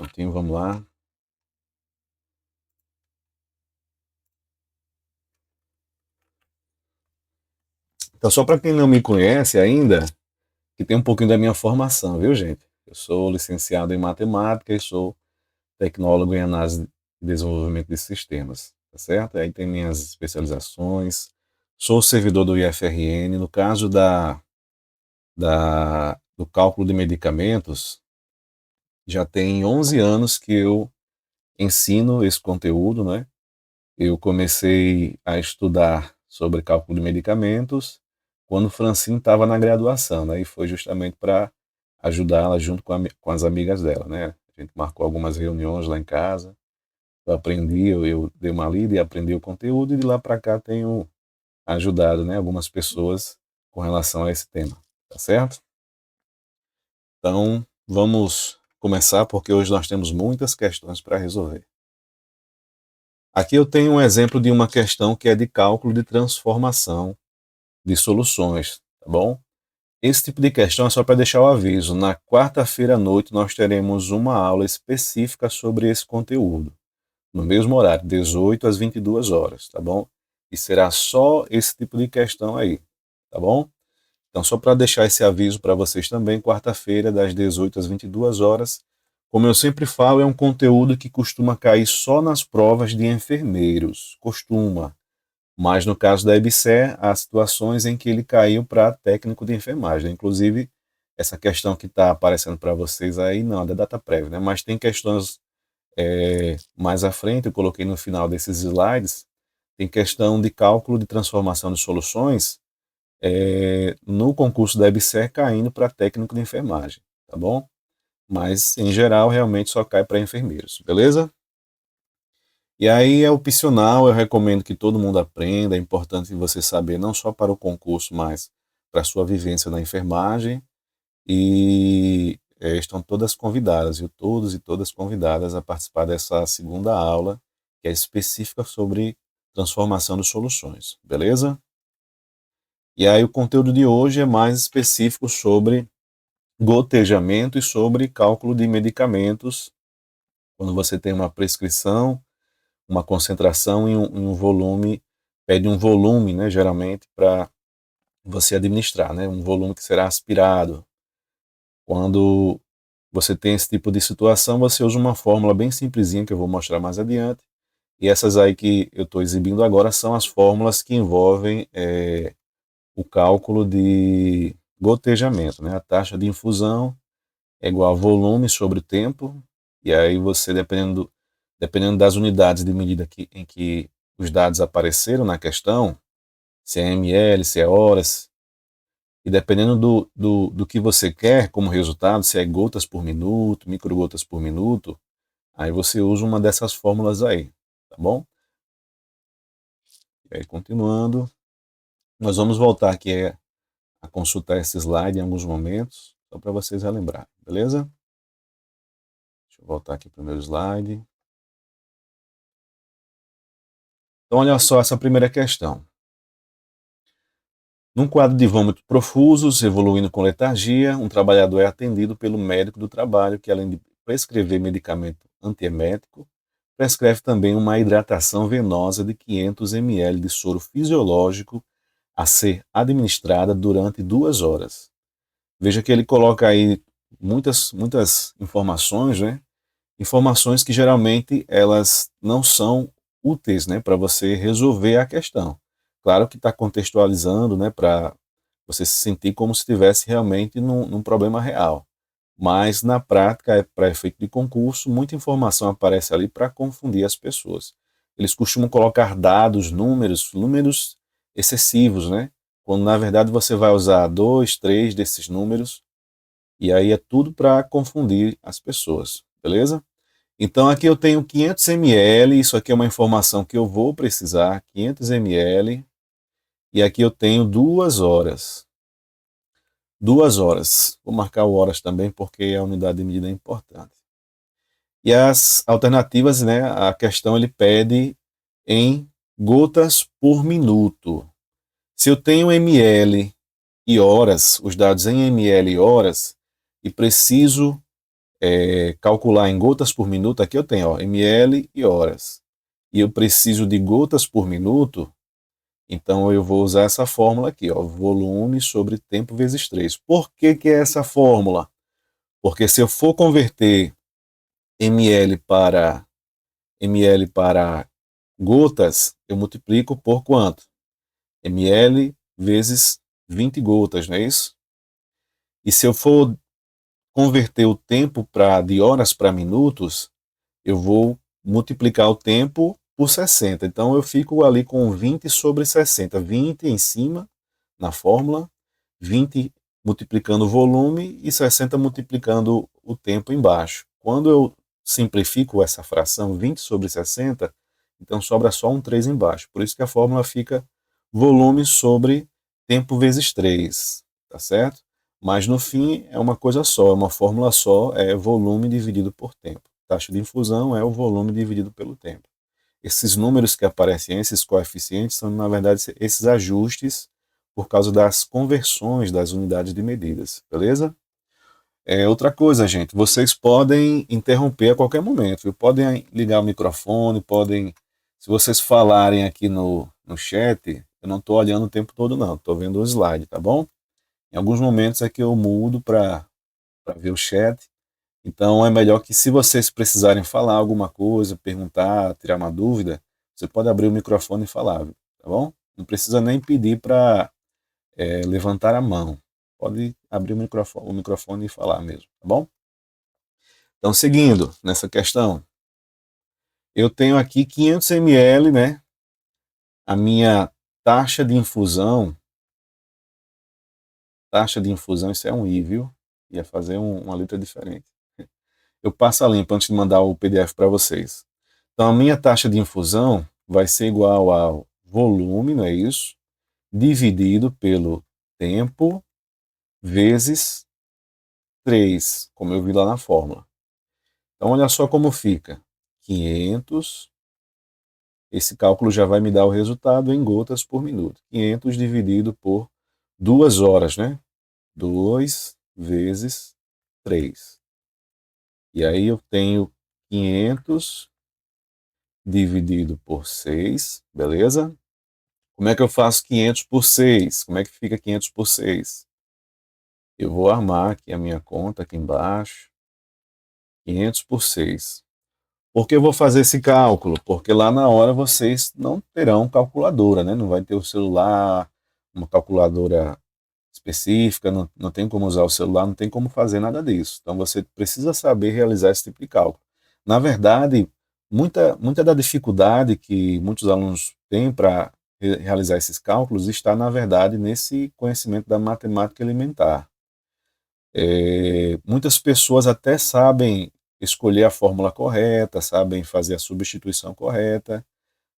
Prontinho, vamos lá. Então, só para quem não me conhece ainda, que tem um pouquinho da minha formação, viu, gente? Eu sou licenciado em matemática e sou tecnólogo em análise e desenvolvimento de sistemas, tá certo? Aí tem minhas especializações. Sou servidor do IFRN. No caso do cálculo de medicamentos, já tem 11 anos que eu ensino esse conteúdo, né? Eu comecei a estudar sobre cálculo de medicamentos quando Francine estava na graduação, né? E foi justamente para ajudá-la junto com as amigas dela, né? A gente marcou algumas reuniões lá em casa. Eu aprendi, eu dei uma lida e aprendi o conteúdo, e de lá para cá tenho ajudado, né, algumas pessoas com relação a esse tema, tá certo? Então, vamos começar, porque hoje nós temos muitas questões para resolver. Aqui eu tenho um exemplo de uma questão que é de cálculo de transformação de soluções, tá bom? Esse tipo de questão é só para deixar o aviso. Na quarta-feira à noite nós teremos uma aula específica sobre esse conteúdo, no mesmo horário, 18 às 22 horas, tá bom? E será só esse tipo de questão aí, tá bom? Então, só para deixar esse aviso para vocês também, quarta-feira, das 18 às 22 horas. Como eu sempre falo, é um conteúdo que costuma cair só nas provas de enfermeiros. Costuma. Mas no caso da EBSER, há situações em que ele caiu para técnico de enfermagem. Inclusive, essa questão que está aparecendo para vocês aí, não, é da data prévia, né? Mas tem questões mais à frente, eu coloquei no final desses slides, tem questão de cálculo de transformação de soluções no concurso da EBSER caindo para técnico de enfermagem, tá bom? Mas, em geral, realmente só cai para enfermeiros, beleza? E aí é opcional, eu recomendo que todo mundo aprenda, é importante você saber não só para o concurso, mas para a sua vivência na enfermagem. E estão todas convidadas, viu? Todos e todas convidadas a participar dessa segunda aula, que é específica sobre transformação de soluções, beleza? E aí o conteúdo de hoje é mais específico sobre gotejamento e sobre cálculo de medicamentos, quando você tem uma prescrição, uma concentração em um volume, pede um volume, né, geralmente, para você administrar, né, um volume que será aspirado. Quando você tem esse tipo de situação, você usa uma fórmula bem simplesinha que eu vou mostrar mais adiante. E essas aí que eu estou exibindo agora são as fórmulas que envolvem o cálculo de gotejamento, né? A taxa de infusão é igual a volume sobre o tempo, e aí você, dependendo das unidades de medida em que os dados apareceram na questão, se é ml, se é horas, e dependendo do que você quer como resultado, se é gotas por minuto, microgotas por minuto, aí você usa uma dessas fórmulas aí, tá bom? E aí, continuando, nós vamos voltar aqui a consultar esse slide em alguns momentos, só para vocês relembrarem, beleza? Deixa eu voltar aqui para o meu slide. Então, olha só essa primeira questão. Num quadro de vômitos profusos, evoluindo com letargia, um trabalhador é atendido pelo médico do trabalho, que além de prescrever medicamento antiemético, prescreve também uma hidratação venosa de 500 ml de soro fisiológico a ser administrada durante 2 horas. Veja que ele coloca aí muitas informações, né? Informações que geralmente elas não são úteis, né, para você resolver a questão. Claro que está contextualizando, né, para você se sentir como se estivesse realmente num problema real. Mas na prática, para efeito de concurso, muita informação aparece ali para confundir as pessoas. Eles costumam colocar dados, números excessivos, né? Quando na verdade você vai usar dois, três desses números, e aí é tudo para confundir as pessoas, beleza? Então aqui eu tenho 500 ml, isso aqui é uma informação que eu vou precisar, 500 ml, e aqui eu tenho 2 horas. 2 horas. Vou marcar o horas também porque a unidade de medida é importante. E as alternativas, né, a questão ele pede em gotas por minuto. Se eu tenho ml e horas, os dados em ml e horas, e preciso calcular em gotas por minuto, aqui eu tenho ó, ml e horas. E eu preciso de gotas por minuto, então eu vou usar essa fórmula aqui, ó, volume sobre tempo vezes 3. Por que que é essa fórmula? Porque se eu for converter ml para gotas, eu multiplico por quanto? ml vezes 20 gotas, não é isso? E se eu for converter o tempo de horas para minutos, eu vou multiplicar o tempo por 60. Então eu fico ali com 20 sobre 60. 20 em cima, na fórmula, 20 multiplicando o volume e 60 multiplicando o tempo embaixo. Quando eu simplifico essa fração, 20 sobre 60, então sobra só um 3 embaixo. Por isso que a fórmula fica volume sobre tempo vezes 3, tá certo? Mas no fim é uma coisa só, é uma fórmula só, é volume dividido por tempo. Taxa de infusão é o volume dividido pelo tempo. Esses números que aparecem, esses coeficientes, são na verdade esses ajustes por causa das conversões das unidades de medidas, beleza? Outra coisa, gente, vocês podem interromper a qualquer momento, viu? Podem ligar o microfone, podem, se vocês falarem aqui no chat, eu não estou olhando o tempo todo não, estou vendo o slide, tá bom? Em alguns momentos é que eu mudo para ver o chat, então é melhor que se vocês precisarem falar alguma coisa, perguntar, tirar uma dúvida, você pode abrir o microfone e falar, tá bom? Não precisa nem pedir para levantar a mão. Pode abrir o microfone e falar mesmo, tá bom? Então, seguindo nessa questão, eu tenho aqui 500 ml, né? A minha taxa de infusão, isso é um I, viu? Ia fazer uma letra diferente. Eu passo a limpo antes de mandar o PDF para vocês. Então, a minha taxa de infusão vai ser igual ao volume, não é isso? Dividido pelo tempo vezes 3, como eu vi lá na fórmula. Então, olha só como fica. 500, esse cálculo já vai me dar o resultado em gotas por minuto. 500 dividido por 2 horas, né? 2 vezes 3. E aí eu tenho 500 dividido por 6, beleza? Como é que eu faço 500 por 6? Como é que fica 500 por 6? Eu vou armar aqui a minha conta aqui embaixo. 500 por 6. Por que eu vou fazer esse cálculo? Porque lá na hora vocês não terão calculadora, né? Não vai ter o celular, uma calculadora específica, não tem como usar o celular, não tem como fazer nada disso. Então você precisa saber realizar esse tipo de cálculo. Na verdade, muita da dificuldade que muitos alunos têm para realizar esses cálculos está, na verdade, nesse conhecimento da matemática elementar. Muitas pessoas até sabem escolher a fórmula correta, sabem fazer a substituição correta,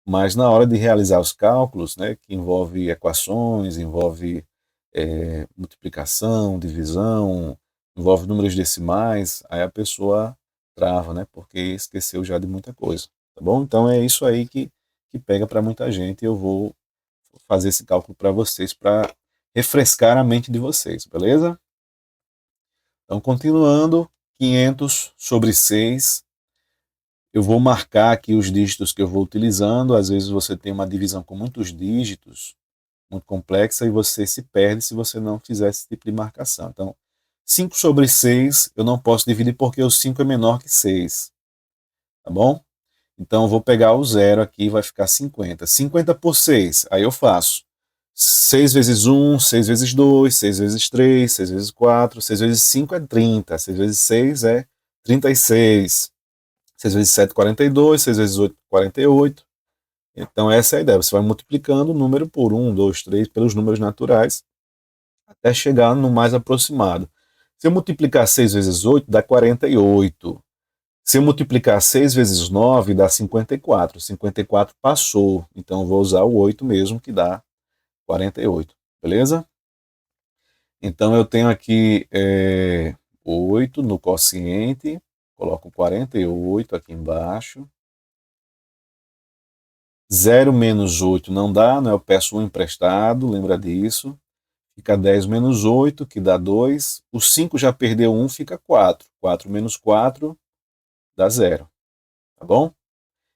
mas na hora de realizar os cálculos, né, que envolve equações, envolve multiplicação, divisão, envolve números decimais, aí a pessoa trava, né, porque esqueceu já de muita coisa, tá bom? Então é isso aí que pega para muita gente e eu vou fazer esse cálculo para vocês, para refrescar a mente de vocês, beleza? Então, continuando, 500 sobre 6, eu vou marcar aqui os dígitos que eu vou utilizando, às vezes você tem uma divisão com muitos dígitos, muito complexa, e você se perde se você não fizer esse tipo de marcação. Então, 5 sobre 6, eu não posso dividir porque o 5 é menor que 6, tá bom? Então, eu vou pegar o zero aqui, vai ficar 50. 50 por 6, aí eu faço 6 vezes 1, 6 vezes 2, 6 vezes 3, 6 vezes 4, 6 vezes 5 é 30, 6 vezes 6 é 36, 6 vezes 7 42, 6 vezes 8 48. Então essa é a ideia, você vai multiplicando o número por 1, 2, 3, pelos números naturais, até chegar no mais aproximado. Se eu multiplicar 6 vezes 8, dá 48. Se eu multiplicar 6 vezes 9, dá 54. 54 passou, então eu vou usar o 8 mesmo, que dá 48, beleza? Então eu tenho aqui 8 no quociente, coloco 48 aqui embaixo. 0 menos 8 não dá, né? Eu peço um emprestado, lembra disso. fica 10 menos 8, que dá 2. O 5 já perdeu 1, fica 4. 4 menos 4 dá 0. Tá bom?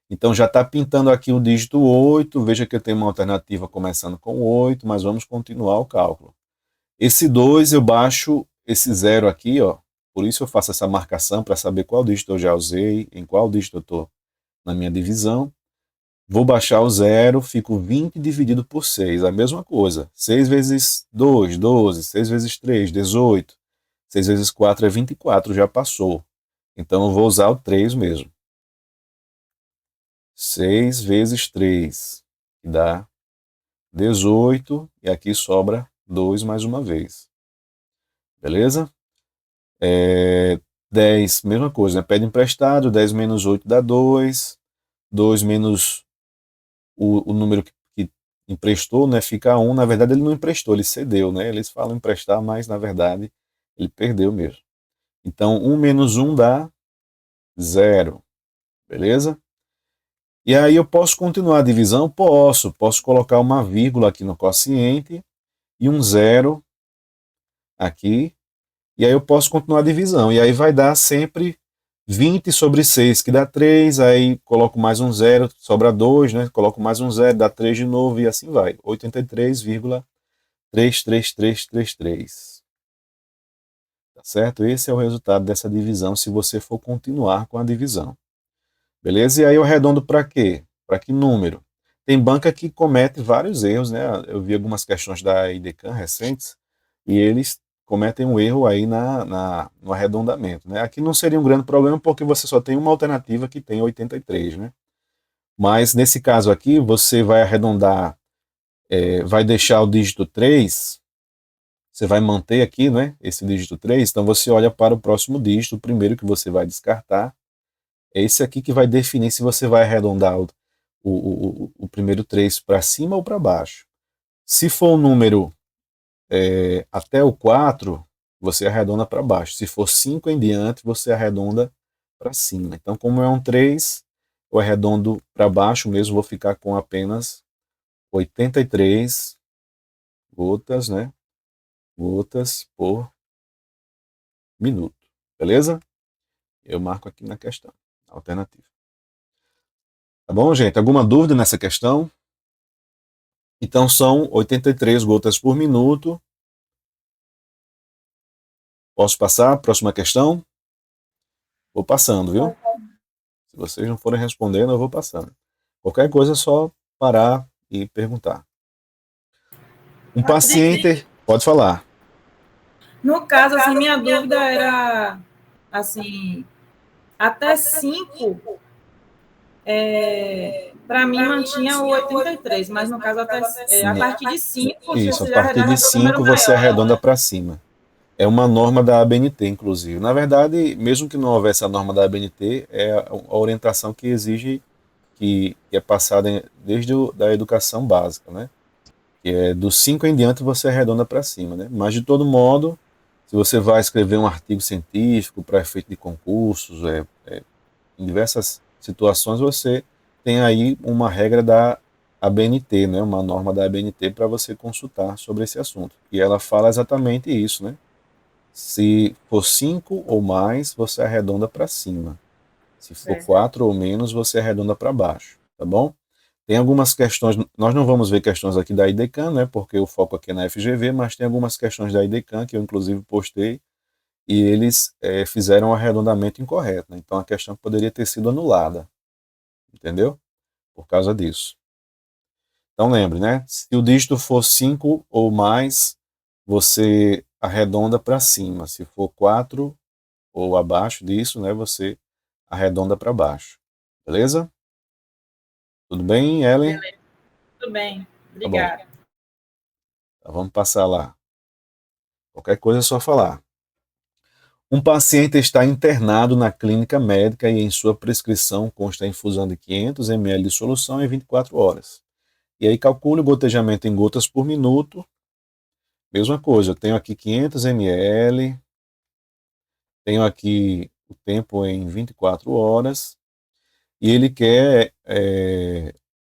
Então já está pintando aqui o dígito 8. Veja que eu tenho uma alternativa começando com 8, mas vamos continuar o cálculo. Esse 2 eu baixo esse 0 aqui, ó. Por isso eu faço essa marcação para saber qual dígito eu já usei, em qual dígito eu estou na minha divisão. Vou baixar o 0, fico 20 dividido por 6, a mesma coisa. 6 vezes 2, 12, 6 vezes 3, 18, 6 vezes 4 é 24, já passou. Então eu vou usar o 3 mesmo. 6 vezes 3, que dá 18, e aqui sobra 2 mais uma vez. Beleza? 10, mesma coisa, né? Pede emprestado, 10 menos 8 dá 2, 2 menos o número que emprestou, né, fica 1. Na verdade ele não emprestou, ele cedeu, né? Eles falam emprestar, mas na verdade ele perdeu mesmo. Então 1 menos 1 dá 0, beleza? E aí eu posso continuar a divisão? Posso colocar uma vírgula aqui no quociente e um 0 aqui, e aí eu posso continuar a divisão, e aí vai dar sempre 20 sobre 6, que dá 3, aí coloco mais um 0, sobra 2, né? Coloco mais um 0, dá 3 de novo, e assim vai. 83,33333. Tá certo? Esse é o resultado dessa divisão, se você for continuar com a divisão. Beleza? E aí eu arredondo para quê? Para que número? Tem banca que comete vários erros, né? Eu vi algumas questões da IDECAM recentes, e eles cometem um erro aí no arredondamento, né? Aqui não seria um grande problema, porque você só tem uma alternativa que tem 83, né? Mas nesse caso aqui, você vai arredondar, vai deixar o dígito 3, você vai manter aqui, né, esse dígito 3, então você olha para o próximo dígito, o primeiro que você vai descartar, é esse aqui que vai definir se você vai arredondar o primeiro 3 para cima ou para baixo. Se for um número até o 4, você arredonda para baixo. Se for 5 em diante, você arredonda para cima. Então, como é um 3, eu arredondo para baixo mesmo, vou ficar com apenas 83 gotas, né? Gotas por minuto. Beleza? Eu marco aqui na questão. Alternativa. Tá bom, gente? Alguma dúvida nessa questão? Então são 83 gotas por minuto. Posso passar? Próxima questão? Vou passando, viu? Se vocês não forem respondendo, eu vou passando. Qualquer coisa é só parar e perguntar. Um Patrick, paciente. Pode falar. no caso, assim, minha dúvida era, assim, até 5, para mim mantinha o 83, mas no caso, a partir de 5, Isso, a você já partir de arredonda para um número 5 você maior, é arredonda isso? para cima. É uma norma da ABNT, inclusive. Na verdade, mesmo que não houvesse a norma da ABNT, é a orientação que exige, que é passada desde da educação básica, né? Que é dos 5 em diante você arredonda para cima, né? Mas de todo modo, se você vai escrever um artigo científico para efeito de concursos, em diversas situações, você tem aí uma regra da ABNT, né? Uma norma da ABNT para você consultar sobre esse assunto. E ela fala exatamente isso, né? Se for 5 ou mais, você arredonda para cima. Se for Certo. 4 ou menos, você arredonda para baixo, tá bom? Tem algumas questões, nós não vamos ver questões aqui da IDECAM, né, porque o foco aqui é na FGV, mas tem algumas questões da IDECAM que eu inclusive postei, e eles fizeram o arredondamento incorreto, né? Então a questão poderia ter sido anulada, entendeu? Por causa disso. Então lembre, né, se o dígito for 5 ou mais, você arredonda para cima. Se for 4 ou abaixo disso, né, você arredonda para baixo. Beleza? Tudo bem, Ellen? Beleza, tudo bem. Tá bom. Obrigada. Então, vamos passar lá. Qualquer coisa é só falar. Um paciente está internado na clínica médica e em sua prescrição consta a infusão de 500 ml de solução em 24 horas. E aí calcule o gotejamento em gotas por minuto. Mesma coisa, eu tenho aqui 500 ml, tenho aqui o tempo em 24 horas, e ele quer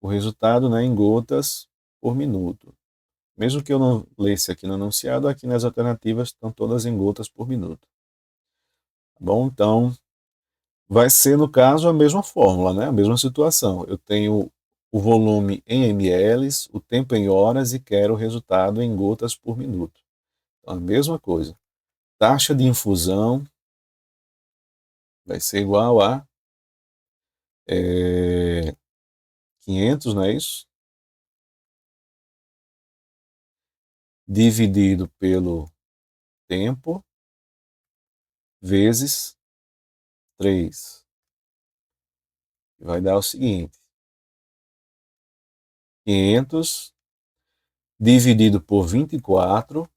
o resultado, né, em gotas por minuto. Mesmo que eu não lesse aqui no enunciado, aqui nas alternativas estão todas em gotas por minuto. Tá bom? Então, vai ser, no caso, a mesma fórmula, né? A mesma situação. Eu tenho o volume em ml, o tempo em horas e quero o resultado em gotas por minuto. Então, a mesma coisa. Taxa de infusão vai ser igual a 500, não é isso? Dividido pelo tempo vezes 3. Vai dar o seguinte: 500 dividido por 24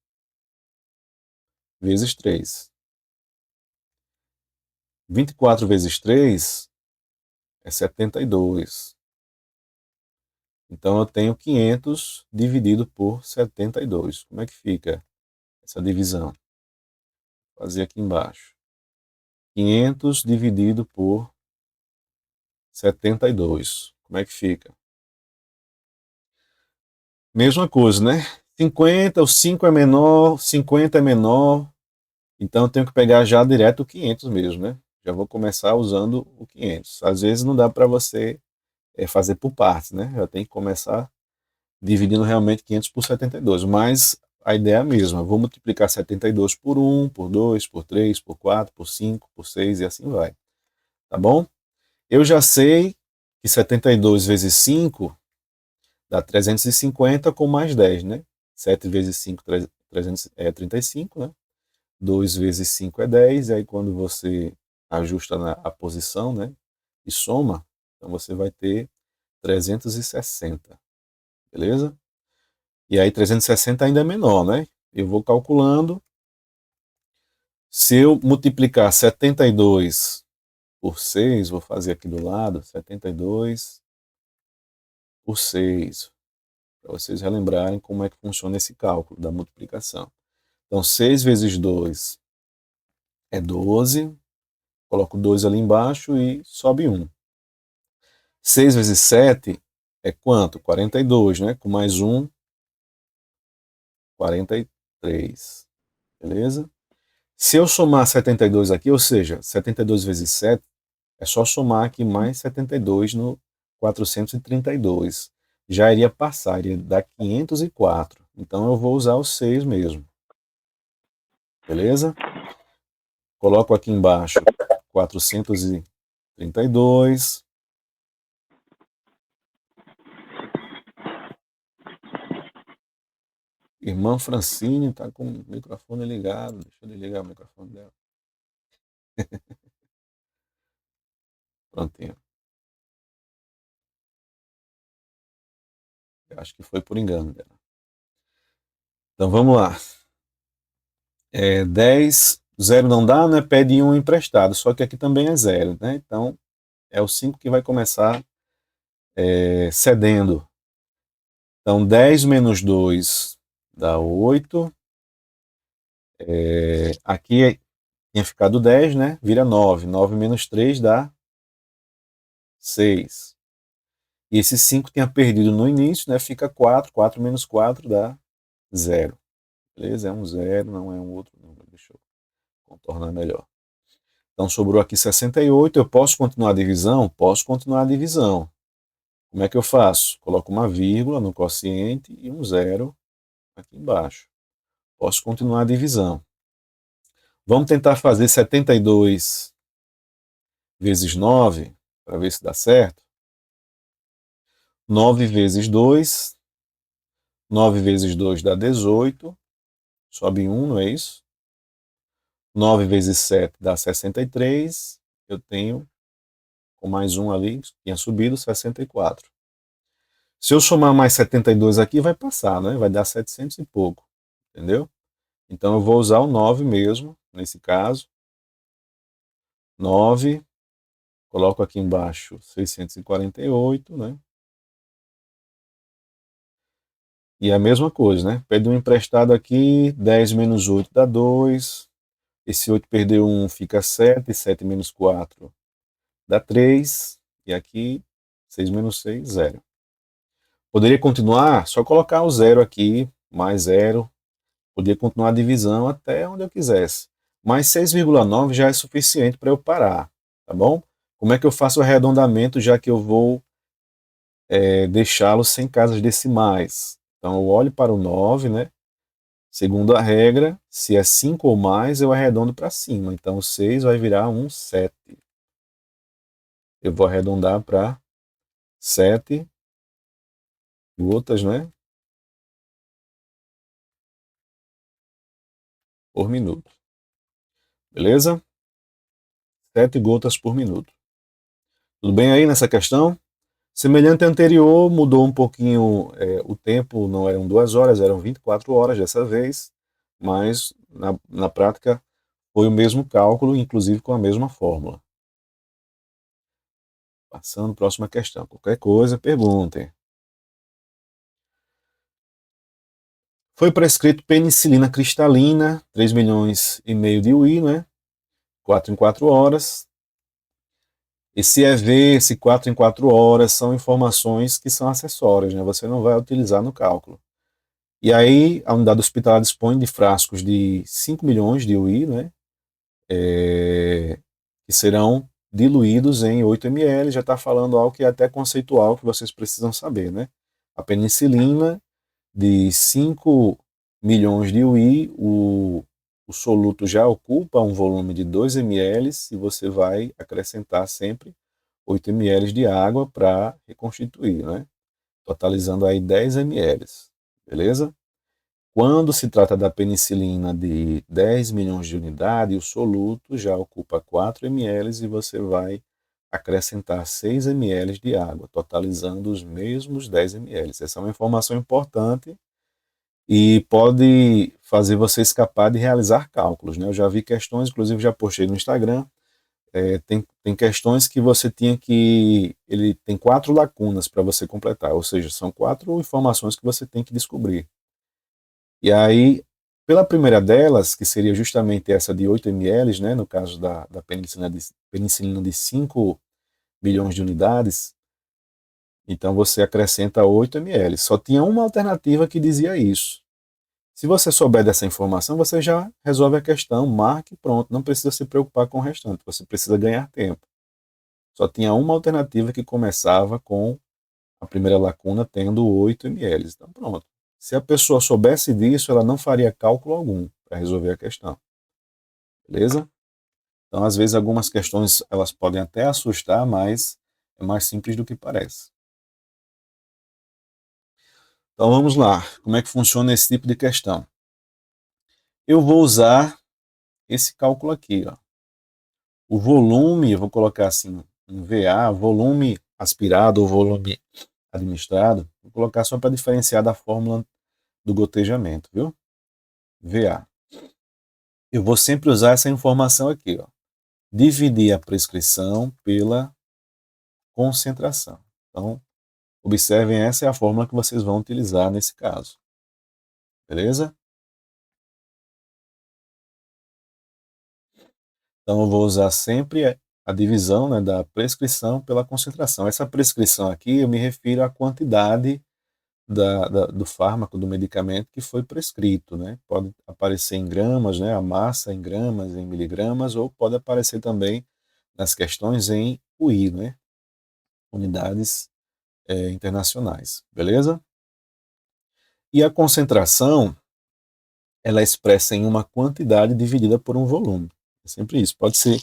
vezes 3. 24 vezes 3 é 72. Então eu tenho 500 dividido por 72. Como é que fica essa divisão? Vou fazer aqui embaixo. 500 dividido por 72. Como é que fica? Mesma coisa, né? 50, o 5 é menor, 50 é menor. Então eu tenho que pegar já direto o 500 mesmo, né? Já vou começar usando o 500. Às vezes não dá para você fazer por partes, né? Já tem que começar dividindo realmente 500 por 72. Mas a ideia é a mesma. Vou multiplicar 72 por 1, por 2, por 3, por 4, por 5, por 6 e assim vai. Tá bom? Eu já sei que 72 vezes 5 dá 350 com mais 10, né? 7 vezes 5 é 35, né? 2 vezes 5 é 10, e aí quando você ajusta a posição, né? E soma, então você vai ter 360, beleza? E aí 360 ainda é menor, né? Eu vou calculando. Se eu multiplicar 72 por 6, vou fazer aqui do lado, 72 por 6, para vocês relembrarem como é que funciona esse cálculo da multiplicação. Então, 6 vezes 2 é 12, coloco 2 ali embaixo e sobe 1. 6 vezes 7 é quanto? 42, né? Com mais 1, 43. Beleza? Se eu somar 72 aqui, ou seja, 72 vezes 7, é só somar aqui mais 72 no 432. Já iria passar, iria dar 504. Então eu vou usar o 6 mesmo. Beleza? Coloco aqui embaixo 432. Irmã Francine está com o microfone ligado. Deixa eu desligar o microfone dela. Prontinho. Eu acho que foi por engano dela. Então vamos lá. 10, 0 não dá, né? Pede 1 emprestado. Só que aqui também é 0, né? Então é o 5 que vai começar cedendo. Então 10 menos 2 dá 8. Aqui tinha ficado 10, né? Vira 9. 9 menos 3 dá 6. E esse 5 tinha perdido no início, né? Fica 4. 4 menos 4 dá 0. Beleza? É um 0, não é um outro número. Deixa eu contornar melhor. Então sobrou aqui 68. Eu posso continuar a divisão? Posso continuar a divisão. Como é que eu faço? Coloco uma vírgula no quociente e um 0 aqui embaixo. Posso continuar a divisão. Vamos tentar fazer 72 vezes 9, para ver se dá certo. 9 vezes 2, 9 vezes 2 dá 18, sobe 1, não é isso? 9 vezes 7 dá 63, eu tenho, com mais 1 ali, tinha subido 64. Se eu somar mais 72 aqui, vai passar, né? Vai dar 700 e pouco, entendeu? Então eu vou usar o 9 mesmo, nesse caso. 9, coloco aqui embaixo 648, né? E a mesma coisa, né? Pede um emprestado aqui, 10 menos 8 dá 2. Esse 8 perdeu 1, fica 7. 7 menos 4 dá 3. E aqui, 6 menos 6, 0. Poderia continuar, só colocar o 0 aqui mais zero, podia continuar a divisão até onde eu quisesse. Mas 6,9 já é suficiente para eu parar, tá bom? Como é que eu faço o arredondamento, já que eu vou deixá-lo sem casas decimais? Então eu olho para o 9, né? Segundo a regra, se é 5 ou mais, eu arredondo para cima. Então o 6 vai virar um 7. Eu vou arredondar para 7 gotas, né? Por minuto. Beleza? 7 gotas por minuto. Tudo bem aí nessa questão? Semelhante à anterior, mudou um pouquinho o tempo, não eram 2 horas, eram 24 horas dessa vez, mas na prática foi o mesmo cálculo, inclusive com a mesma fórmula. Passando, próxima questão. Qualquer coisa, perguntem. Foi prescrito penicilina cristalina, 3 milhões e meio de UI, né? 4 em 4 horas. Esse EV, esse 4 em 4 horas, são informações que são acessórias, né? Você não vai utilizar no cálculo. E aí, a unidade hospitalar dispõe de frascos de 5 milhões de UI, né? Que serão diluídos em 8 ml. Já está falando algo que é até conceitual, que vocês precisam saber, né? A penicilina de 5 milhões de UI, o soluto já ocupa um volume de 2 ml e você vai acrescentar sempre 8 ml de água para reconstituir, né? Totalizando aí 10 ml, beleza? Quando se trata da penicilina de 10 milhões de unidades, o soluto já ocupa 4 ml e você vai acrescentar 6 ml de água, totalizando os mesmos 10 ml. Essa é uma informação importante e pode fazer você escapar de realizar cálculos, né? Eu já vi questões, inclusive já postei no Instagram, tem questões que você tinha que... Ele tem 4 lacunas para você completar, ou seja, são 4 informações que você tem que descobrir. E aí, pela primeira delas, que seria justamente essa de 8 ml, né, no caso da penicilina de 5 milhões de unidades, então você acrescenta 8 ml. Só tinha uma alternativa que dizia isso. Se você souber dessa informação, você já resolve a questão, marque e pronto. Não precisa se preocupar com o restante, você precisa ganhar tempo. Só tinha uma alternativa que começava com a primeira lacuna tendo 8 ml. Então pronto. Se a pessoa soubesse disso, ela não faria cálculo algum para resolver a questão. Beleza? Então, às vezes, algumas questões elas podem até assustar, mas é mais simples do que parece. Então, vamos lá. Como é que funciona esse tipo de questão? Eu vou usar esse cálculo aqui, ó. O volume, eu vou colocar assim, um VA, volume aspirado ou volume administrado, vou colocar só para diferenciar da fórmula do gotejamento, viu? VA. Eu vou sempre usar essa informação aqui, ó. Dividir a prescrição pela concentração. Então, observem, essa é a fórmula que vocês vão utilizar nesse caso. Beleza? Então, eu vou usar sempre a divisão, né, da prescrição pela concentração. Essa prescrição aqui, eu me refiro à quantidade do fármaco, do medicamento que foi prescrito, né? Pode aparecer em gramas, né? A massa em gramas, em miligramas, ou pode aparecer também nas questões em UI, né? Unidades internacionais, beleza? E a concentração, ela é expressa em uma quantidade dividida por um volume. É sempre isso. Pode ser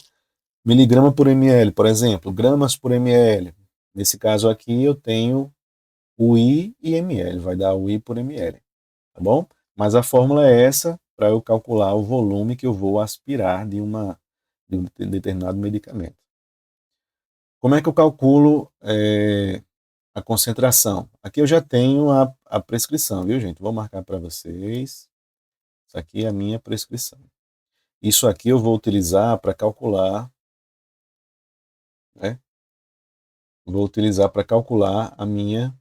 miligrama por ml, por exemplo, gramas por ml. Nesse caso aqui eu tenho UI e ml, vai dar UI por ml, tá bom? Mas a fórmula é essa para eu calcular o volume que eu vou aspirar de um determinado medicamento. Como é que eu calculo a concentração? Aqui eu já tenho a prescrição, viu, gente? Vou marcar para vocês. Isso aqui é a minha prescrição. Isso aqui eu vou utilizar para calcular, né? Vou utilizar para calcular a minha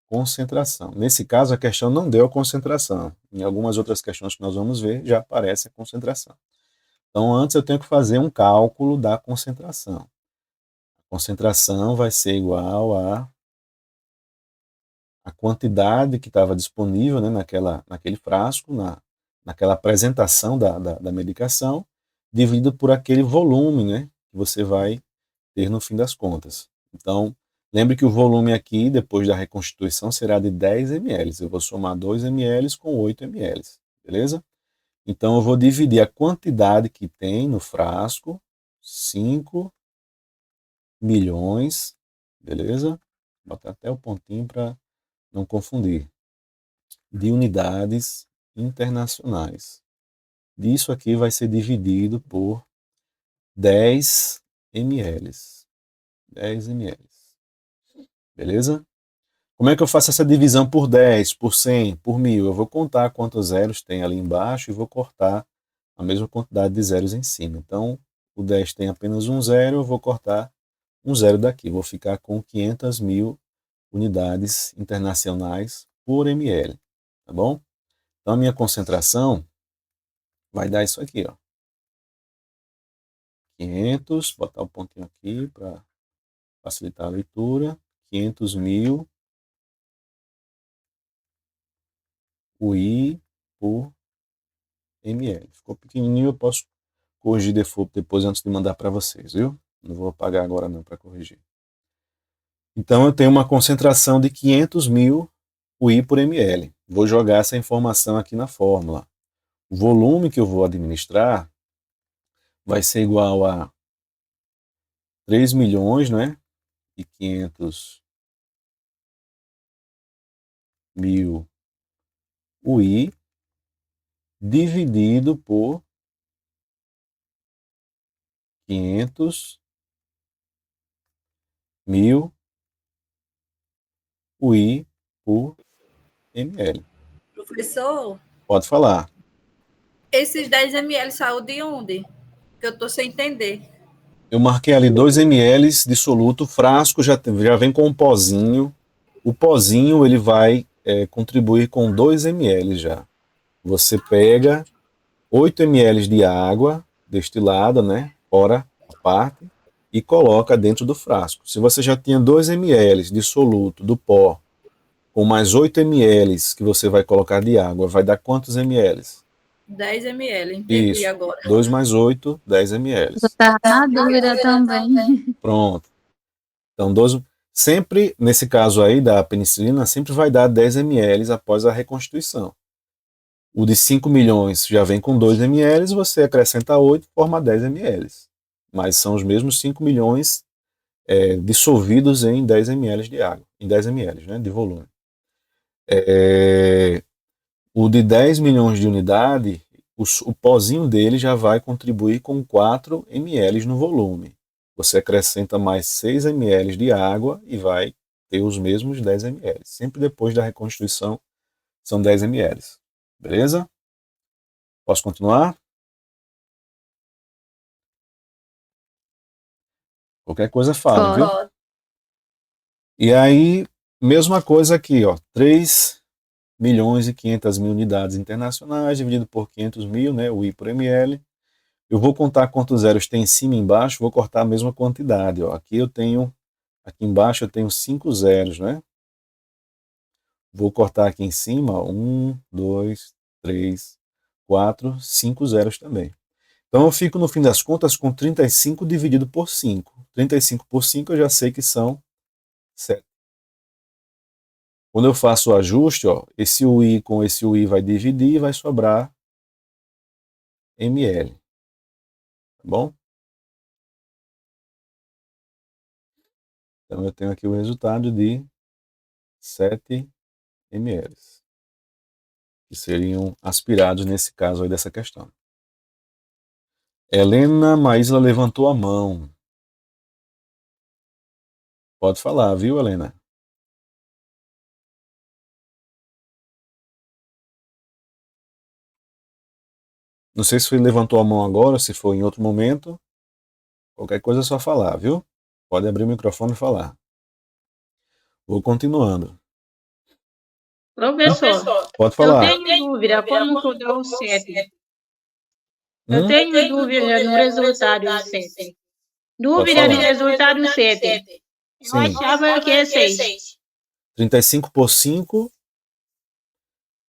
concentração. Nesse caso, a questão não deu a concentração. Em algumas outras questões que nós vamos ver, já aparece a concentração. Então, antes eu tenho que fazer um cálculo da concentração. A concentração vai ser igual a a quantidade que estava disponível, né, naquele frasco, naquela apresentação da medicação, dividido por aquele volume, né, que você vai ter no fim das contas. Então, lembre que o volume aqui, depois da reconstituição, será de 10 ml. Eu vou somar 2 ml com 8 ml, beleza? Então, eu vou dividir a quantidade que tem no frasco, 5 milhões, beleza? Vou botar até o pontinho para não confundir, de unidades internacionais. Isso aqui vai ser dividido por 10 ml. 10 ml. Beleza? Como é que eu faço essa divisão por 10, por 100, por 1000? Eu vou contar quantos zeros tem ali embaixo e vou cortar a mesma quantidade de zeros em cima. Então, o 10 tem apenas um zero, eu vou cortar um zero daqui. Vou ficar com 500 mil unidades internacionais por ml. Tá bom? Então, a minha concentração vai dar isso aqui, ó. 500, botar o pontinho aqui para facilitar a leitura. 500 mil UI por ml. Ficou pequenininho, eu posso corrigir depois antes de mandar para vocês, viu? Não vou apagar agora não para corrigir. Então eu tenho uma concentração de 500 mil UI por ml. Vou jogar essa informação aqui na fórmula. O volume que eu vou administrar vai ser igual a 3 milhões, né? E 500 mil UI dividido por 500 mil UI por ml. Professor, Pode falar. esses 10 ml saiu de onde? Que eu estou sem entender. Eu marquei ali 2 ml de soluto, o frasco já vem com um pozinho. O pozinho ele vai contribuir com 2 ml já. Você pega 8 ml de água destilada, né, fora a parte, e coloca dentro do frasco. Se você já tinha 2 ml de soluto do pó, com mais 8 ml que você vai colocar de água, vai dar quantos ml? 10 ml, entendi Isso. agora. 2 mais 8, 10 ml. Eu estava na dúvida também. Pronto. Então, sempre, nesse caso aí da penicilina, sempre vai dar 10 ml após a reconstituição. O de 5 milhões já vem com 2 ml, você acrescenta 8, forma 10 ml. Mas são os mesmos 5 milhões dissolvidos em 10 ml de água, em 10 ml, né, de volume. O de 10 milhões de unidade, o pozinho dele já vai contribuir com 4 ml no volume. Você acrescenta mais 6 ml de água e vai ter os mesmos 10 ml. Sempre depois da reconstituição são 10 ml. Beleza? Posso continuar? Qualquer coisa fala, viu? E aí, mesma coisa aqui, ó, 3 milhões e 500 mil unidades internacionais, dividido por 500 mil, né, UI por ml. Eu vou contar quantos zeros tem em cima e embaixo, vou cortar a mesma quantidade, ó. Aqui embaixo eu tenho 5 zeros, né? Vou cortar aqui em cima, 1, 2, 3, 4, 5 zeros também. Então eu fico, no fim das contas, com 35 dividido por 5. 35 por 5 eu já sei que são 7. Quando eu faço o ajuste, ó, esse UI com esse UI vai dividir e vai sobrar ml. Tá bom? Então eu tenho aqui o resultado de 7 ml, que seriam aspirados nesse caso aí dessa questão. Helena Maísla levantou a mão. Pode falar, viu, Helena? Não sei se levantou a mão agora, se for em outro momento. Qualquer coisa é só falar, viu? Pode abrir o microfone e falar. Vou continuando. Professor, Pode falar. eu tenho dúvida como que eu dou o 7. Eu tenho dúvida no resultado 7. Dúvida no resultado 7. Eu Sim. achava que é 6. 35 por 5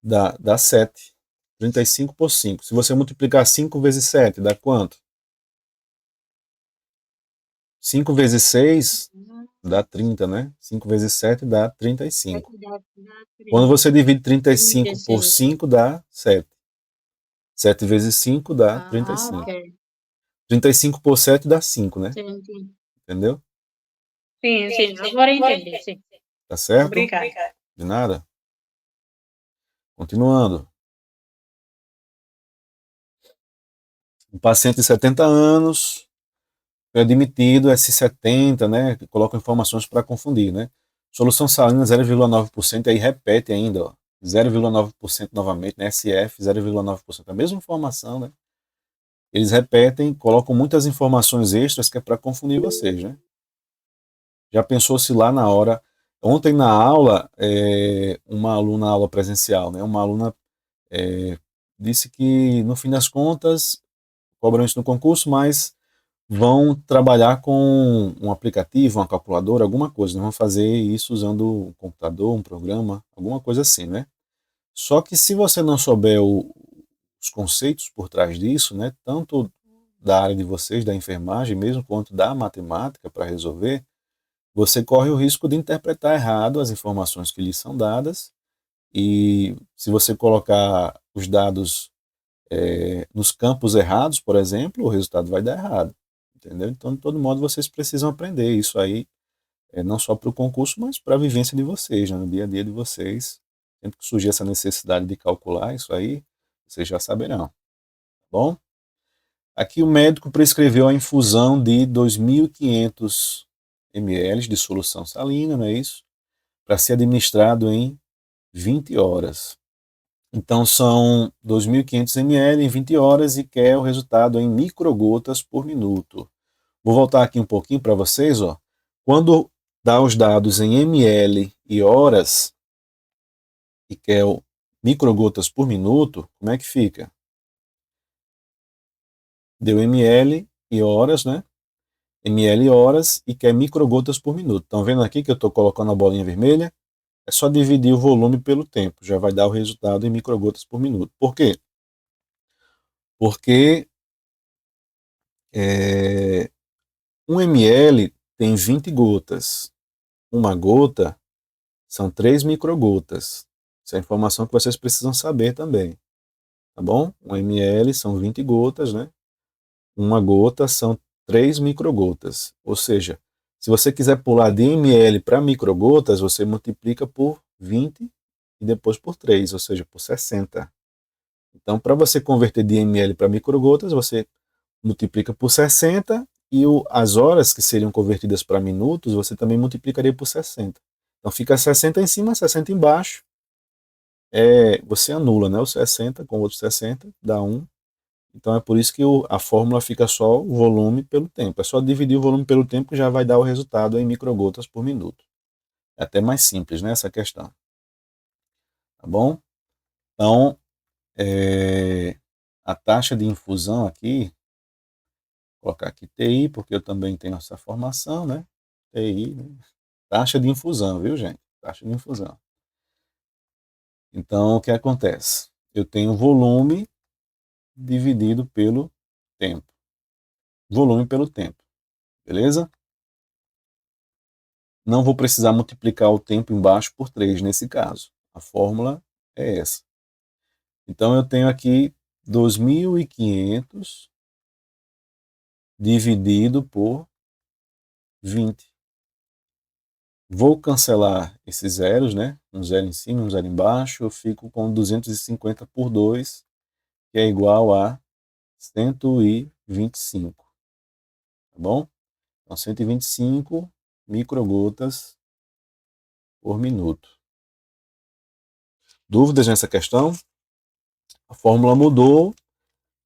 dá 7. 35 por 5. Se você multiplicar 5 vezes 7, dá quanto? 5 vezes 6 dá 30, né? 5 vezes 7 dá 35. Quando você divide 35 por 5, dá 7. 7 vezes 5 dá 35. Ok. 35 por 7 dá 5, né? Sim. Entendeu? Sim. Agora eu entendi, sim. Tá certo? Obrigada. De nada. Continuando. Um paciente de 70 anos foi admitido S70, né? Coloca informações para confundir, né? Solução salina 0,9%, aí repete ainda, ó, 0,9% novamente, né? SF 0,9%, a mesma informação, né? Eles repetem, colocam muitas informações extras que é para confundir vocês, né? Já pensou se lá na hora... Ontem na aula, uma aluna, aula presencial, né? Uma aluna disse que, no fim das contas, cobram isso no concurso, mas vão trabalhar com um aplicativo, uma calculadora, alguma coisa. Vão fazer isso usando um computador, um programa, alguma coisa assim, né? Só que se você não souber os conceitos por trás disso, né? Tanto da área de vocês, da enfermagem mesmo, quanto da matemática para resolver, você corre o risco de interpretar errado as informações que lhes são dadas, e se você colocar os dados nos campos errados, por exemplo, o resultado vai dar errado. Entendeu? Então, de todo modo, vocês precisam aprender isso aí, não só para o concurso, mas para a vivência de vocês, né? No dia a dia de vocês. Sempre que surgir essa necessidade de calcular isso aí, vocês já saberão. Tá bom? Aqui o médico prescreveu a infusão de 2.500 ml de solução salina, não é isso? Para ser administrado em 20 horas. Então são 2.500 ml em 20 horas e quer o resultado em microgotas por minuto. Vou voltar aqui um pouquinho para vocês, ó. Quando dá os dados em ml e horas e quer o microgotas por minuto, como é que fica? Deu ml e horas, né? ml horas e quer microgotas por minuto. Estão vendo aqui que eu estou colocando a bolinha vermelha? É só dividir o volume pelo tempo, já vai dar o resultado em microgotas por minuto. Por quê? Porque 1 ml tem 20 gotas. Uma gota são 3 microgotas. Essa é a informação que vocês precisam saber também. Tá bom? 1 ml são 20 gotas, né? Uma gota são 3 microgotas. Ou seja, se você quiser pular de ml para microgotas, você multiplica por 20 e depois por 3, ou seja, por 60. Então, para você converter de ml para microgotas, você multiplica por 60 e as horas que seriam convertidas para minutos, você também multiplicaria por 60. Então, fica 60 em cima, 60 embaixo. Você anula, né? O 60 com o outro 60, dá 1. Então, é por isso que a fórmula fica só o volume pelo tempo. É só dividir o volume pelo tempo que já vai dar o resultado em microgotas por minuto. É até mais simples, né, essa questão. Tá bom? Então, a taxa de infusão aqui, vou colocar aqui TI, porque eu também tenho essa formação, né? TI, né? Taxa de infusão, viu, gente? Taxa de infusão. Então, o que acontece? Eu tenho volume dividido pelo tempo. Volume pelo tempo. Beleza? Não vou precisar multiplicar o tempo embaixo por 3 nesse caso. A fórmula é essa. Então, eu tenho aqui 2.500 dividido por 20. Vou cancelar esses zeros, né? Um zero em cima, um zero embaixo. Eu fico com 250 por 2, que é igual a 125. Tá bom? Então, 125 microgotas por minuto. Dúvidas nessa questão? A fórmula mudou,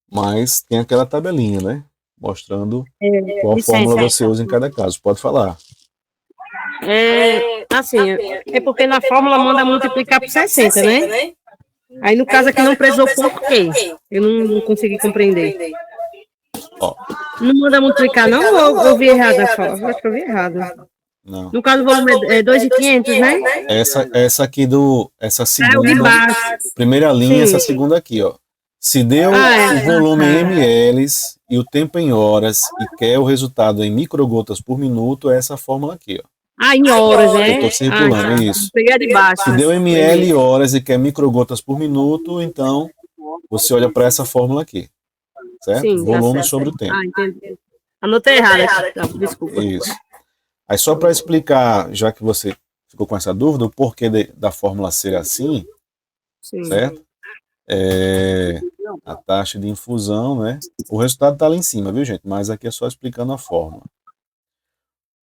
mas tem aquela tabelinha, né? Mostrando qual fórmula você usa em cada caso. Pode falar. Assim, é porque na fórmula manda multiplicar por 60, né? Aí no caso aqui não precisou por quê? Eu não consegui compreender. Ó, Não manda multiplicar não ou eu ouvi errado a fórmula? Acho que eu ouvi errado. Não. No caso, o volume é 2.500, né? Essa aqui essa É o segunda, de baixo. primeira linha, Sim. essa segunda aqui, ó. Se deu Ah, o volume em tá. ml e o tempo em horas e quer o resultado em microgotas por minuto, é essa fórmula aqui, ó. Ah, em horas, Eu né? estou circulando, Ah, tá. isso. Peguei a de baixo. Se deu ml horas e quer microgotas por minuto, então você olha para essa fórmula aqui, certo? Sim, tá Volume certo. sobre o tempo. Ah, entendi. Anotei errado aqui. Tá, desculpa. Isso. Aí só para explicar, já que você ficou com essa dúvida, o porquê da fórmula ser assim, Sim. certo? A taxa de infusão, né? O resultado está lá em cima, viu, gente? Mas aqui é só explicando a fórmula.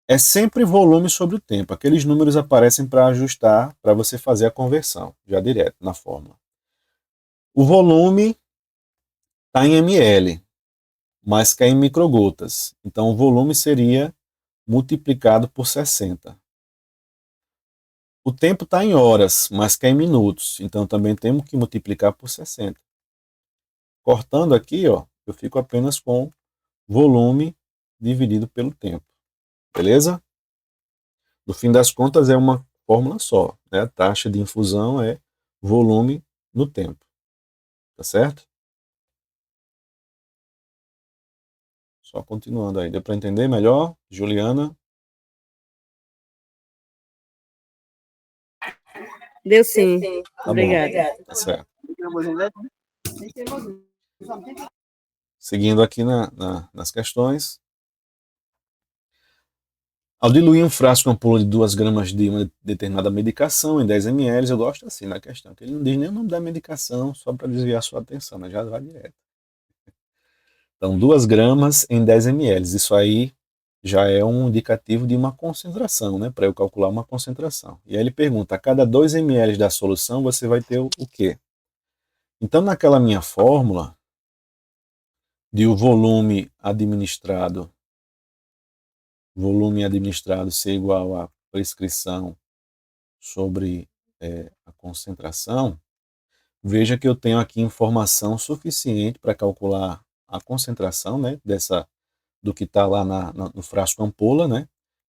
É sempre volume sobre o tempo. Aqueles números aparecem para ajustar, para você fazer a conversão, já direto na fórmula. O volume está em ml, mas cai em microgotas. Então o volume seria multiplicado por 60. O tempo está em horas, mas cai em minutos. Então também temos que multiplicar por 60. Cortando aqui, ó, eu fico apenas com volume dividido pelo tempo. Beleza? No fim das contas é uma fórmula só, né? A taxa de infusão é volume no tempo. Tá certo? Só continuando aí. Deu para entender melhor, Juliana? Deu sim. Tá Obrigada. bom. Tá certo. Seguindo aqui nas questões. Ao diluir um frasco com ampola de 2 gramas de uma determinada medicação em 10 ml, eu gosto assim na questão, que ele não diz nem o nome da medicação, só para desviar sua atenção, mas já vai direto. Então, 2 gramas em 10 ml, isso aí já é um indicativo de uma concentração, né, para eu calcular uma concentração. E aí ele pergunta, a cada 2 ml da solução você vai ter o quê? Então, naquela minha fórmula de o volume administrado ser igual à prescrição sobre a concentração, veja que eu tenho aqui informação suficiente para calcular a concentração, né, do que está lá no frasco ampola, né?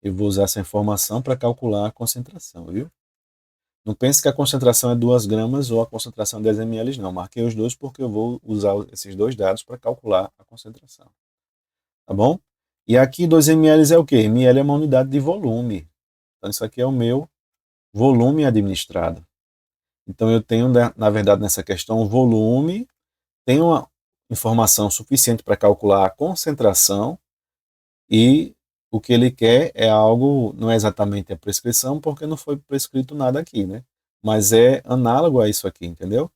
Eu vou usar essa informação para calcular a concentração, viu? Não pense que a concentração é 2 gramas ou a concentração é 10 ml, não. Marquei os dois porque eu vou usar esses dois dados para calcular a concentração. Tá bom? E aqui 2 ml é o quê? ml é uma unidade de volume. Então isso aqui é o meu volume administrado. Então eu tenho, na verdade, nessa questão, o volume, tenho uma informação suficiente para calcular a concentração e o que ele quer é algo, não é exatamente a prescrição, porque não foi prescrito nada aqui, né? Mas é análogo a isso aqui, entendeu?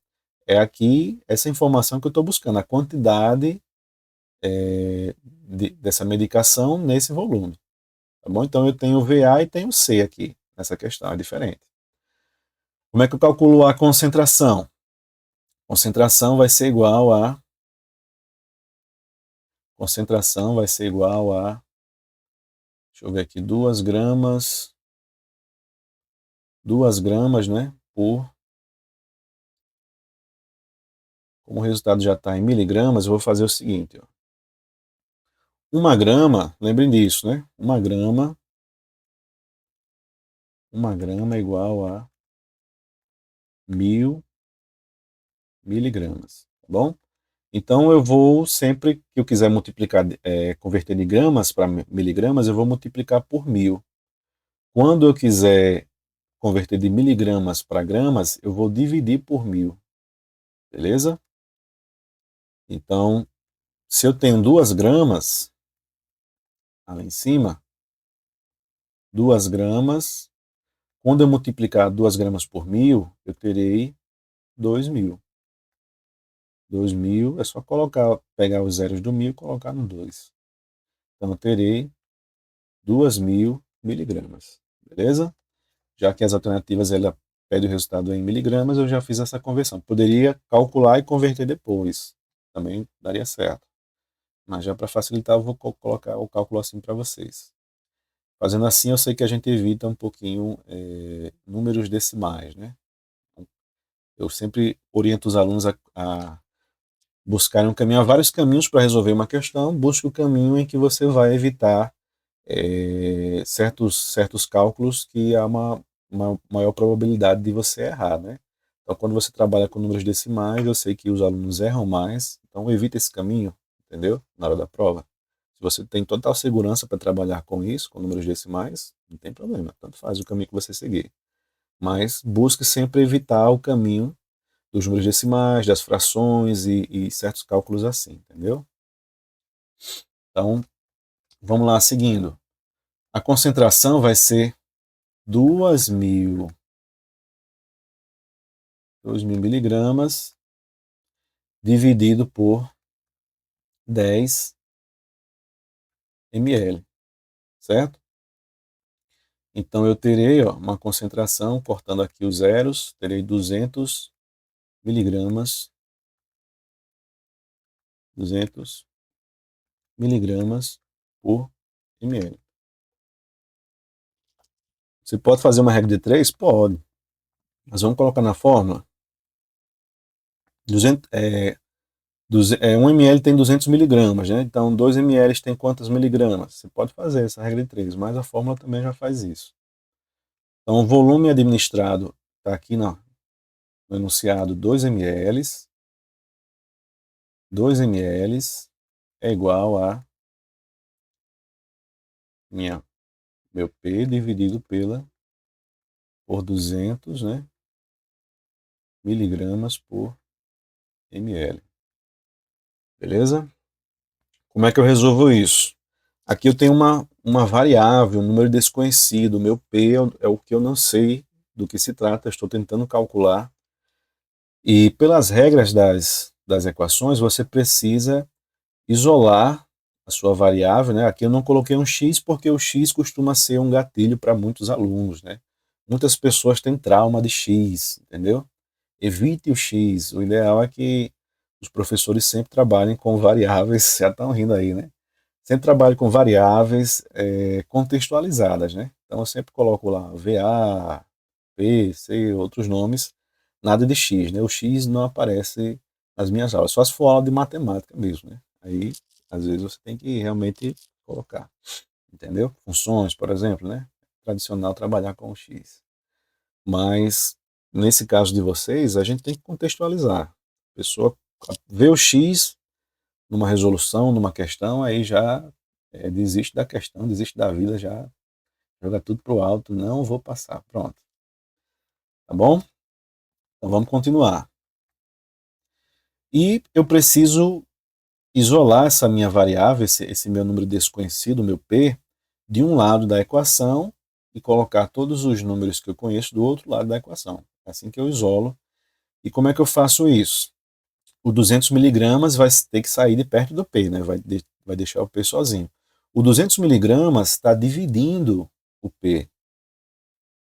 É aqui essa informação que eu estou buscando, a quantidade dessa medicação nesse volume. Tá bom? Então eu tenho VA e tenho C aqui, nessa questão, é diferente. Como é que eu calculo a concentração? Concentração vai ser igual a deixa eu ver aqui, 2 gramas, né, como o resultado já está em miligramas, eu vou fazer o seguinte, ó. 1 grama, lembrem disso, né, 1 grama é igual a 1.000 miligramas, tá bom? Então eu vou, sempre que eu quiser multiplicar, converter de gramas para miligramas, eu vou multiplicar por 1.000. Quando eu quiser converter de miligramas para gramas, eu vou dividir por 1.000. Beleza? Então, se eu tenho 2 gramas, ali em cima, 2 gramas, quando eu multiplicar 2 gramas por 1.000, eu terei 2.000. 2.000 é só pegar os zeros do 1.000 e colocar no 2. Então eu terei 2.000 miligramas. Beleza? Já que as alternativas ela pede o resultado em miligramas, eu já fiz essa conversão. Poderia calcular e converter depois. Também daria certo. Mas já para facilitar, eu vou colocar o cálculo assim para vocês. Fazendo assim, eu sei que a gente evita um pouquinho números decimais, né? Eu sempre oriento os alunos a buscarem um caminho. Há vários caminhos para resolver uma questão. Busque o caminho em que você vai evitar certos cálculos que há uma maior probabilidade de você errar, né? Então, quando você trabalha com números decimais, eu sei que os alunos erram mais, então evita esse caminho, entendeu? Na hora da prova. Se você tem total segurança para trabalhar com isso, com números decimais, não tem problema, tanto faz o caminho que você seguir. Mas busque sempre evitar o caminho dos números decimais, das frações e certos cálculos assim, entendeu? Então, vamos lá, seguindo. A concentração vai ser 2.000 miligramas dividido por 10 ml, certo? Então eu terei uma concentração, cortando aqui os zeros, terei 200 miligramas, 200 miligramas por ml. Você pode fazer uma regra de 3? Pode. Mas vamos colocar na fórmula. 1 ml tem 200 miligramas, né? Então 2 ml tem quantas miligramas? Você pode fazer essa regra de 3, mas a fórmula também já faz isso. Então o volume administrado está aqui no enunciado 2 ml. 2 ml é igual a meu P dividido por 200, né, miligramas por ml. Beleza? Como é que eu resolvo isso? Aqui eu tenho uma variável, um número desconhecido. O meu P é o que eu não sei do que se trata, estou tentando calcular. E pelas regras das equações, você precisa isolar a sua variável, né? Aqui eu não coloquei um x porque o x costuma ser um gatilho para muitos alunos, né? Muitas pessoas têm trauma de x, entendeu? Evite o x. O ideal é que os professores sempre trabalhem com variáveis, já estão rindo aí, né? Sempre trabalhem com variáveis contextualizadas, né? Então eu sempre coloco lá VA, P, C, outros nomes, nada de x, né? O x não aparece nas minhas aulas, só se for aula de matemática mesmo, né? Aí, às vezes, você tem que realmente colocar, entendeu? Funções, por exemplo, né? Tradicional trabalhar com o x. Mas, nesse caso de vocês, a gente tem que contextualizar. A pessoa vê o x numa resolução, numa questão, aí já desiste da questão, desiste da vida, já joga tudo pro alto, não vou passar, pronto. Tá bom? Então vamos continuar. E eu preciso isolar essa minha variável, esse meu número desconhecido, meu P, de um lado da equação e colocar todos os números que eu conheço do outro lado da equação. É assim que eu isolo. E como é que eu faço isso? O 200 miligramas vai ter que sair de perto do P, né? Vai deixar o P sozinho. O 200 miligramas está dividindo o P.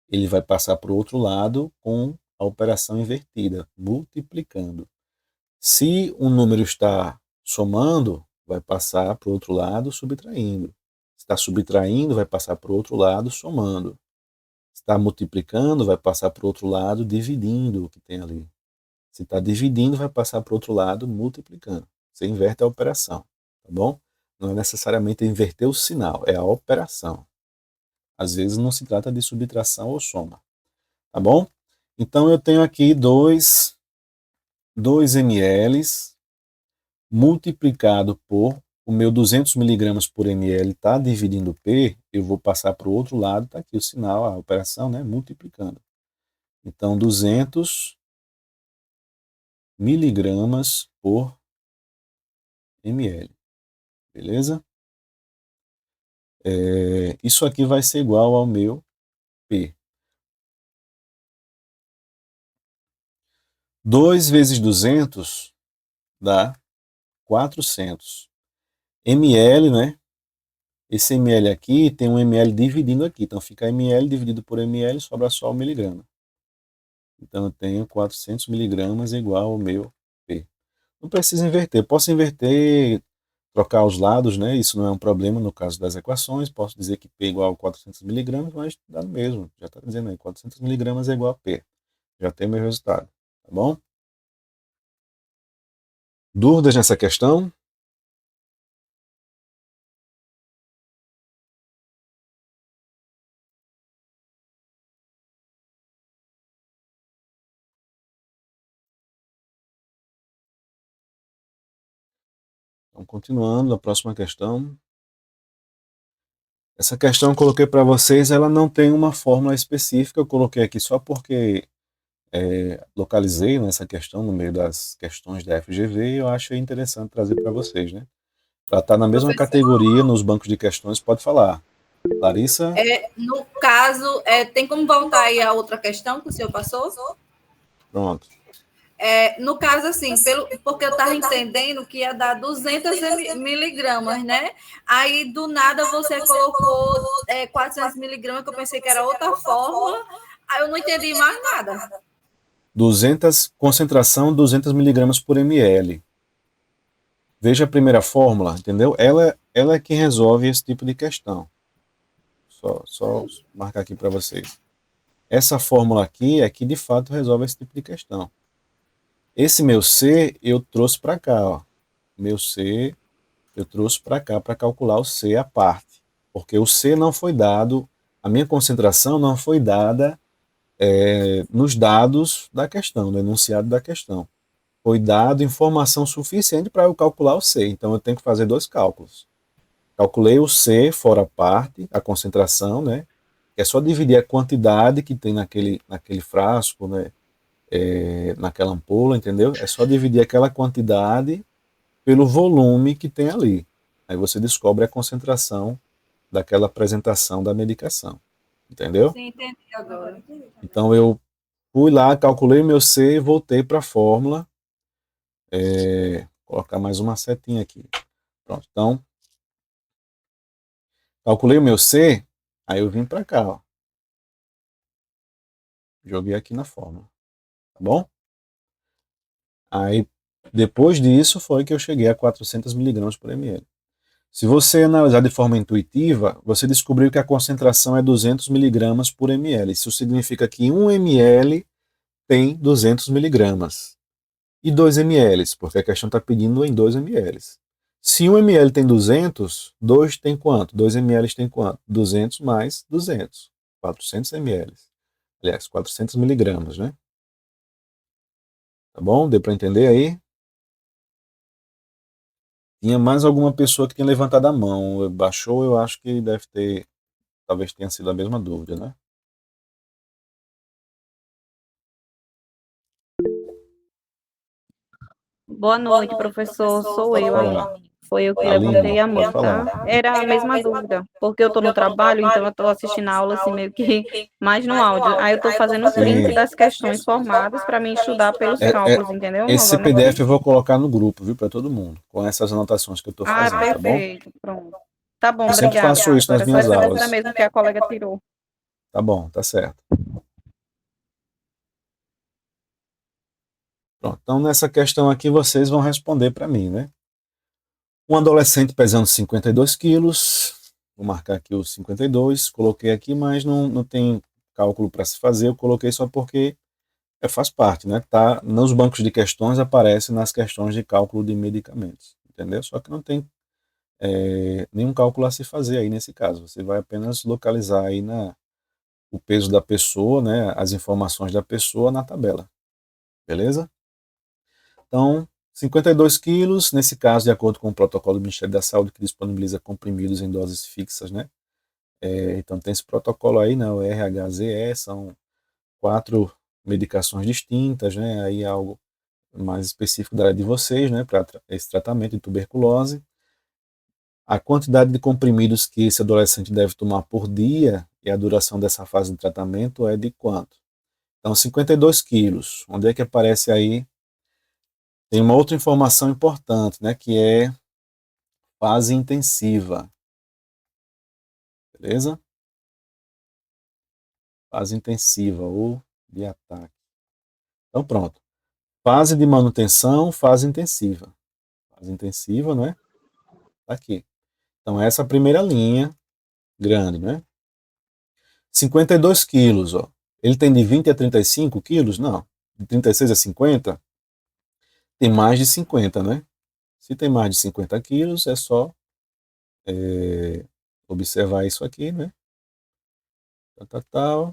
Ele vai passar para o outro lado com a operação invertida, multiplicando. Se um número está somando, vai passar para o outro lado subtraindo. Se está subtraindo, vai passar para o outro lado somando. Se está multiplicando, vai passar para o outro lado dividindo o que tem ali. Se está dividindo, vai passar para o outro lado multiplicando. Você inverte a operação, tá bom? Não é necessariamente inverter o sinal, é a operação. Às vezes não se trata de subtração ou soma, tá bom? Então eu tenho aqui 2 ml multiplicado por o meu 200 miligramas por ml está dividindo P, eu vou passar para o outro lado, está aqui o sinal, a operação, né, multiplicando. Então 200 miligramas por ml, beleza? Isso aqui vai ser igual ao meu P. 2 vezes 200 dá 400 ml, né? Esse ml aqui tem um ml dividindo aqui, então fica ml dividido por ml, sobra só o miligrama. Então eu tenho 400 miligramas igual ao meu P. Não precisa inverter, posso inverter, trocar os lados, né? Isso não é um problema no caso das equações, posso dizer que P é igual a 400 miligramas, mas dá no mesmo, já está dizendo aí, 400 miligramas é igual a P. Já tem meu resultado, tá bom? Dúvidas nessa questão? Então, continuando, a próxima questão. Essa questão eu coloquei para vocês, ela não tem uma fórmula específica, eu coloquei aqui só porque localizei nessa questão no meio das questões da FGV e eu achei interessante trazer para vocês, né? Para estar na mesma Professor, categoria nos bancos de questões, pode falar. Larissa? no caso, tem como voltar aí a outra questão que o senhor passou? Pronto. No caso, assim, porque eu estava entendendo que ia dar 200 miligramas, né? Aí, do nada, você colocou 400 miligramas, que eu pensei que era outra fórmula, aí eu não entendi mais nada. 200, concentração 200 miligramas por ml. Veja a primeira fórmula, entendeu? Ela é quem resolve esse tipo de questão. Só marcar aqui para vocês. Essa fórmula aqui é que de fato resolve esse tipo de questão. Esse meu C eu trouxe para cá, ó. Meu C eu trouxe para cá para calcular o C à parte. Porque o C não foi dado, a minha concentração não foi dada nos dados da questão, no enunciado da questão. Foi dado informação suficiente para eu calcular o C. Então eu tenho que fazer dois cálculos. Calculei o C fora a parte, a concentração, né? É só dividir a quantidade que tem naquele frasco, né? Naquela ampola, entendeu? É só dividir aquela quantidade pelo volume que tem ali. Aí você descobre a concentração daquela apresentação da medicação. Entendeu? Sim, entendi agora. Então eu fui lá, calculei o meu C e voltei para a fórmula. Colocar mais uma setinha aqui. Pronto. Então, calculei o meu C, aí eu vim para cá, ó. Joguei aqui na fórmula. Tá bom? Aí, depois disso, foi que eu cheguei a 400 miligramas por ml. Se você analisar de forma intuitiva, você descobriu que a concentração é 200 miligramas por ml. Isso significa que 1 ml tem 200 miligramas. E 2 ml, porque a questão está pedindo em 2 ml. Se 1 ml tem 200, 2 tem quanto? 2 ml tem quanto? 200 mais 200. 400 ml. Aliás, 400 miligramas, né? Tá bom? Deu para entender aí? Tinha mais alguma pessoa que tinha levantado a mão. Baixou, eu acho que deve ter, talvez tenha sido a mesma dúvida, né? Boa noite, professor. Sou Pode eu falar. aí. Foi eu que Aline, levantei a pode mão, falar. tá? Era a mesma dúvida, porque eu tô no trabalho, então eu tô assistindo a aula assim meio que mais no áudio. Aí eu tô fazendo print Sim. das questões formadas para mim estudar pelos cálculos, entendeu? Esse Novamente. PDF eu vou colocar no grupo, viu, para todo mundo, com essas anotações que eu estou Ah, fazendo, tá bom? perfeito. Pronto. Tá bom, Eu sempre obrigada, faço isso nas professora. Só minhas essa dúvida aulas. mesmo que a colega tirou. Tá bom, tá certo. Pronto, então nessa questão aqui vocês vão responder para mim, né? Um adolescente pesando 52 quilos, vou marcar aqui os 52, coloquei aqui, mas não tem cálculo para se fazer, eu coloquei só porque faz parte, né? Tá, nos bancos de questões aparece nas questões de cálculo de medicamentos, entendeu? Só que não tem nenhum cálculo a se fazer aí nesse caso, você vai apenas localizar aí o peso da pessoa, né? As informações da pessoa na tabela, beleza? Então, 52 quilos, nesse caso, de acordo com o protocolo do Ministério da Saúde, que disponibiliza comprimidos em doses fixas, né? Então, tem esse protocolo aí, né? O RHZE, são 4 medicações distintas, né? Aí algo mais específico da área de vocês, né? Para esse tratamento de tuberculose. A quantidade de comprimidos que esse adolescente deve tomar por dia e a duração dessa fase de tratamento é de quanto? Então, 52 quilos. Onde é que aparece aí? Tem uma outra informação importante, né, que é fase intensiva. Beleza? Fase intensiva ou de ataque. Então, pronto. Fase de manutenção, fase intensiva. Fase intensiva, né? Tá aqui. Então, essa é a primeira linha grande, né? 52 quilos, ó. Ele tem de 20 a 35 quilos? Não. De 36 a 50? Tem mais de 50, né? Se tem mais de 50 quilos, é só observar isso aqui, né?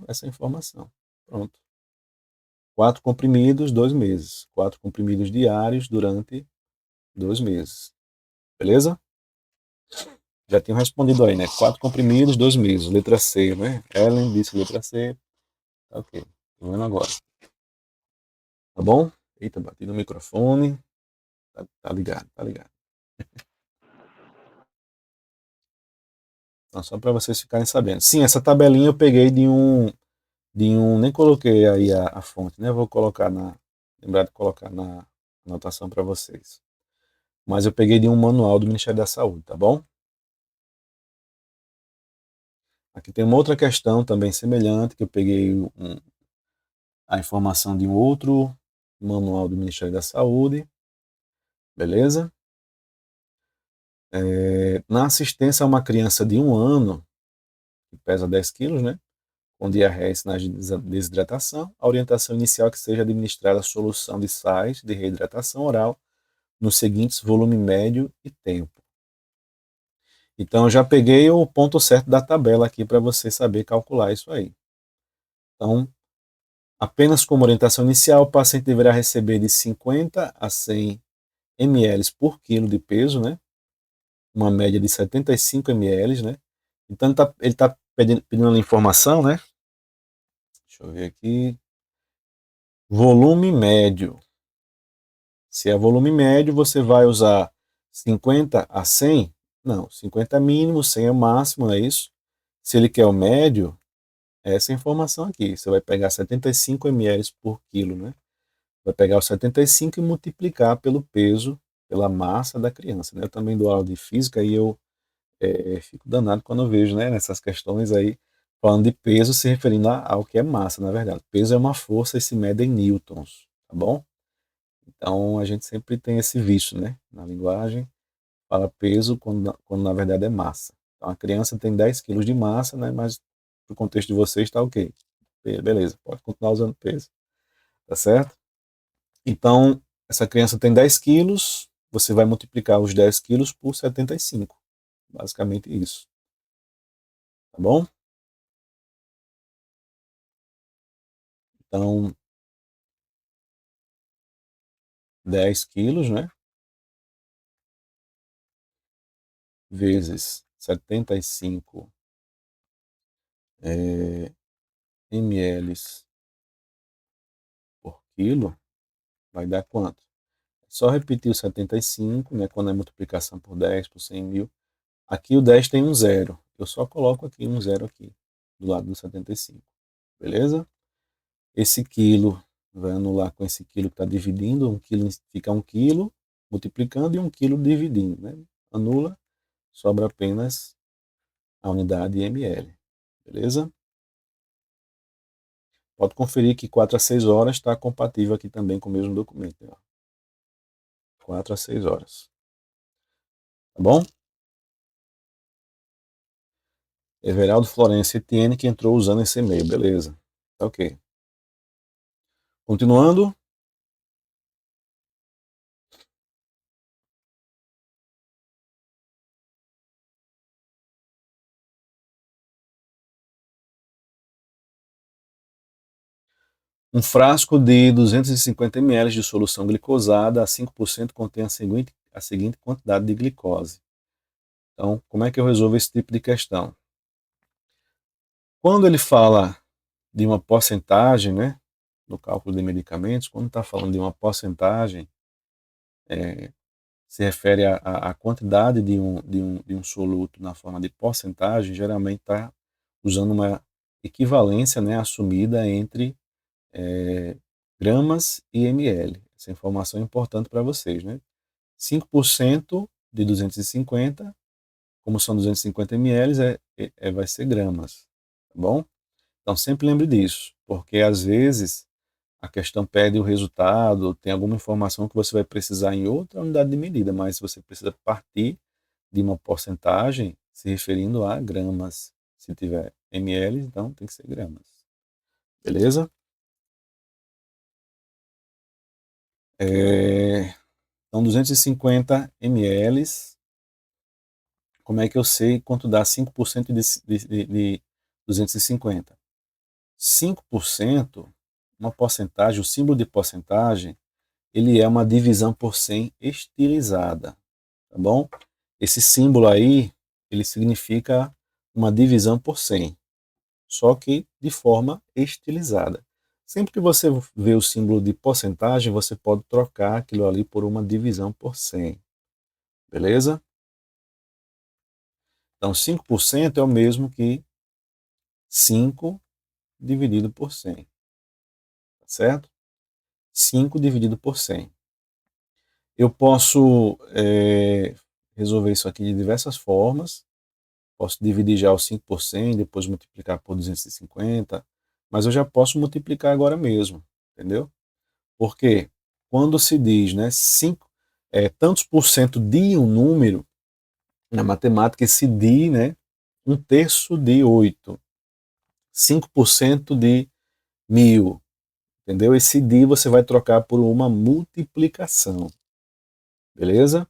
Essa informação. Pronto. 4 comprimidos, 2 meses. 4 comprimidos diários durante 2 meses. Beleza? Já tinham respondido aí, né? 4 comprimidos, 2 meses. Letra C, né? Ellen disse letra C. Tá ok. Tô vendo agora. Tá bom? Eita, bati no microfone. Tá ligado, tá ligado. Então, só para vocês ficarem sabendo. Sim, essa tabelinha eu peguei nem coloquei aí a fonte, né? Vou colocar lembrar de colocar na anotação para vocês. Mas eu peguei de um manual do Ministério da Saúde, tá bom? Aqui tem uma outra questão também semelhante, que eu peguei a informação de um outro manual do Ministério da Saúde, beleza? Na assistência a uma criança de 1 ano, que pesa 10 quilos, né? Com diarreia e sinais de desidratação, a orientação inicial é que seja administrada a solução de sais de reidratação oral nos seguintes volume médio e tempo. Então, eu já peguei o ponto certo da tabela aqui para você saber calcular isso aí. Então, apenas como orientação inicial, o paciente deverá receber de 50 a 100 ml por quilo de peso, né? Uma média de 75 ml, né? Então, ele tá pedindo uma informação, né? Deixa eu ver aqui. Volume médio. Se é volume médio, você vai usar 50 a 100? Não, 50 é mínimo, 100 é o máximo, não é isso? Se ele quer o médio, é essa informação aqui. Você vai pegar 75 ml por quilo, né? Vai pegar os 75 e multiplicar pelo peso, pela massa da criança, né? Eu também dou aula de física e eu fico danado quando eu vejo, né, nessas questões aí, falando de peso, se referindo ao que é massa, na verdade. Peso é uma força e se mede em newtons, tá bom? Então, a gente sempre tem esse vício, né? Na linguagem, fala peso quando na verdade é massa. Então, a criança tem 10 quilos de massa, né? Mas, no contexto de vocês, está ok. Beleza, pode continuar usando peso. Tá certo? Então, essa criança tem 10 quilos, você vai multiplicar os 10 quilos por 75. Basicamente isso. Tá bom? Então, 10 quilos, né? Vezes 75 ml por quilo, vai dar quanto? É só repetir o 75, né? Quando é multiplicação por 10, por 100 mil. Aqui o 10 tem um zero. Eu só coloco aqui um zero aqui, do lado do 75. Beleza? Esse quilo vai anular com esse quilo que está dividindo. 1 quilo fica 1 quilo, multiplicando, e 1 quilo dividindo, né? Anula, sobra apenas a unidade ml. Beleza? Pode conferir que 4 a 6 horas está compatível aqui também com o mesmo documento. Ó. 4 a 6 horas. Tá bom? Everaldo Florencio Etienne que entrou usando esse e-mail. Beleza. Tá ok. Continuando. Um frasco de 250 ml de solução glicosada a 5% contém a seguinte quantidade de glicose. Então, como é que eu resolvo esse tipo de questão? Quando ele fala de uma porcentagem, né, no cálculo de medicamentos, quando está falando de uma porcentagem, se refere à quantidade de um soluto na forma de porcentagem, geralmente está usando uma equivalência, né, assumida entre gramas e ml. Essa informação é importante para vocês, né? 5% de 250, como são 250 ml, vai ser gramas, tá bom? Então sempre lembre disso, porque às vezes a questão pede o resultado, tem alguma informação que você vai precisar em outra unidade de medida, mas você precisa partir de uma porcentagem se referindo a gramas. Se tiver ml, então tem que ser gramas. Beleza? Então, 250 ml. Como é que eu sei quanto dá 5% de 250? 5%, uma porcentagem, o símbolo de porcentagem, ele é uma divisão por 100 estilizada, tá bom? esse símbolo aí, ele significa uma divisão por 100, só que de forma estilizada. Sempre que você vê o símbolo de porcentagem, você pode trocar aquilo ali por uma divisão por 100. Beleza? Então, 5% é o mesmo que 5 dividido por 100. Tá certo? 5 dividido por 100. Eu posso resolver isso aqui de diversas formas. Posso dividir já o 5 por 100, depois multiplicar por 250, mas eu já posso multiplicar agora mesmo, entendeu? Porque quando se diz, né, tantos por cento de um número, na matemática se diz, né, 1/3 de 8, 5% de 1000, entendeu? Esse di você vai trocar por uma multiplicação, beleza?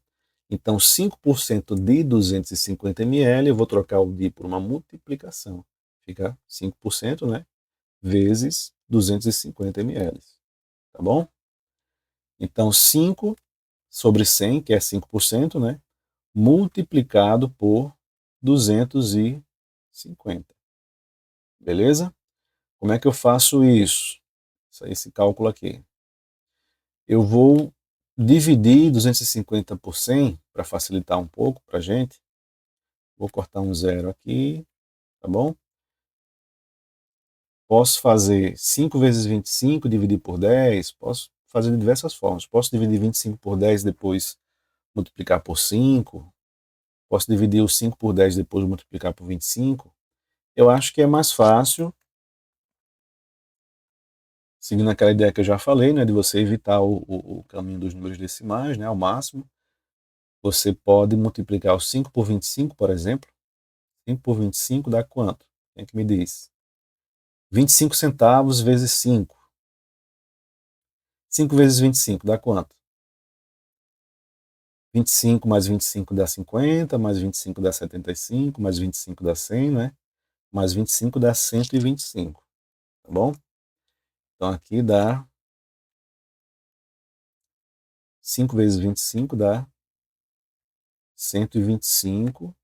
Então, 5% de 250 ml, eu vou trocar o di por uma multiplicação. Fica 5%, né? Vezes 250 ml. Tá bom? Então, 5 sobre 100, que é 5%, né? Multiplicado por 250. Beleza? Como é que eu faço isso? Esse cálculo aqui. Eu vou dividir 250 por 100, para facilitar um pouco para a gente. Vou cortar um zero aqui, tá bom? Posso fazer 5 vezes 25, dividir por 10, posso fazer de diversas formas. Posso dividir 25 por 10, depois multiplicar por 5. Posso dividir o 5 por 10, depois multiplicar por 25. Eu acho que é mais fácil, seguindo aquela ideia que eu já falei, né, de você evitar o caminho dos números decimais, né, ao máximo. Você pode multiplicar o 5 por 25, por exemplo. 5 por 25 dá quanto? Quem é que me diz? 25 centavos vezes 5. 5 vezes 25 dá quanto? 25 mais 25 dá 50, mais 25 dá 75, mais 25 dá 100, né? Mais 25 dá 125, tá bom? Então aqui dá 5 vezes 25 dá 125.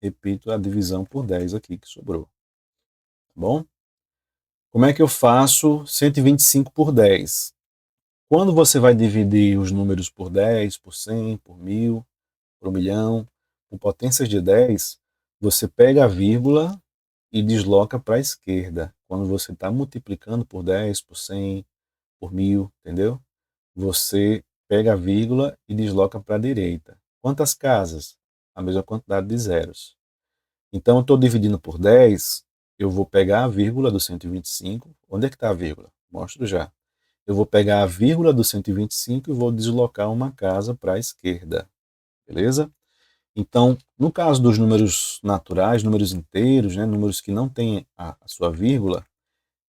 Repito a divisão por 10 aqui que sobrou, tá bom? Como é que eu faço 125 por 10? Quando você vai dividir os números por 10, por 100, por 1000, por 1.000.000, por potências de 10, você pega a vírgula e desloca para a esquerda. Quando você está multiplicando por 10, por 100, por 1000, entendeu? Você pega a vírgula e desloca para a direita. Quantas casas? A mesma quantidade de zeros. Então, eu estou dividindo por 10, eu vou pegar a vírgula do 125. Onde é que está a vírgula? Mostro já. Eu vou pegar a vírgula do 125 e vou deslocar uma casa para a esquerda. Beleza? Então, no caso dos números naturais, números inteiros, né, números que não têm a sua vírgula,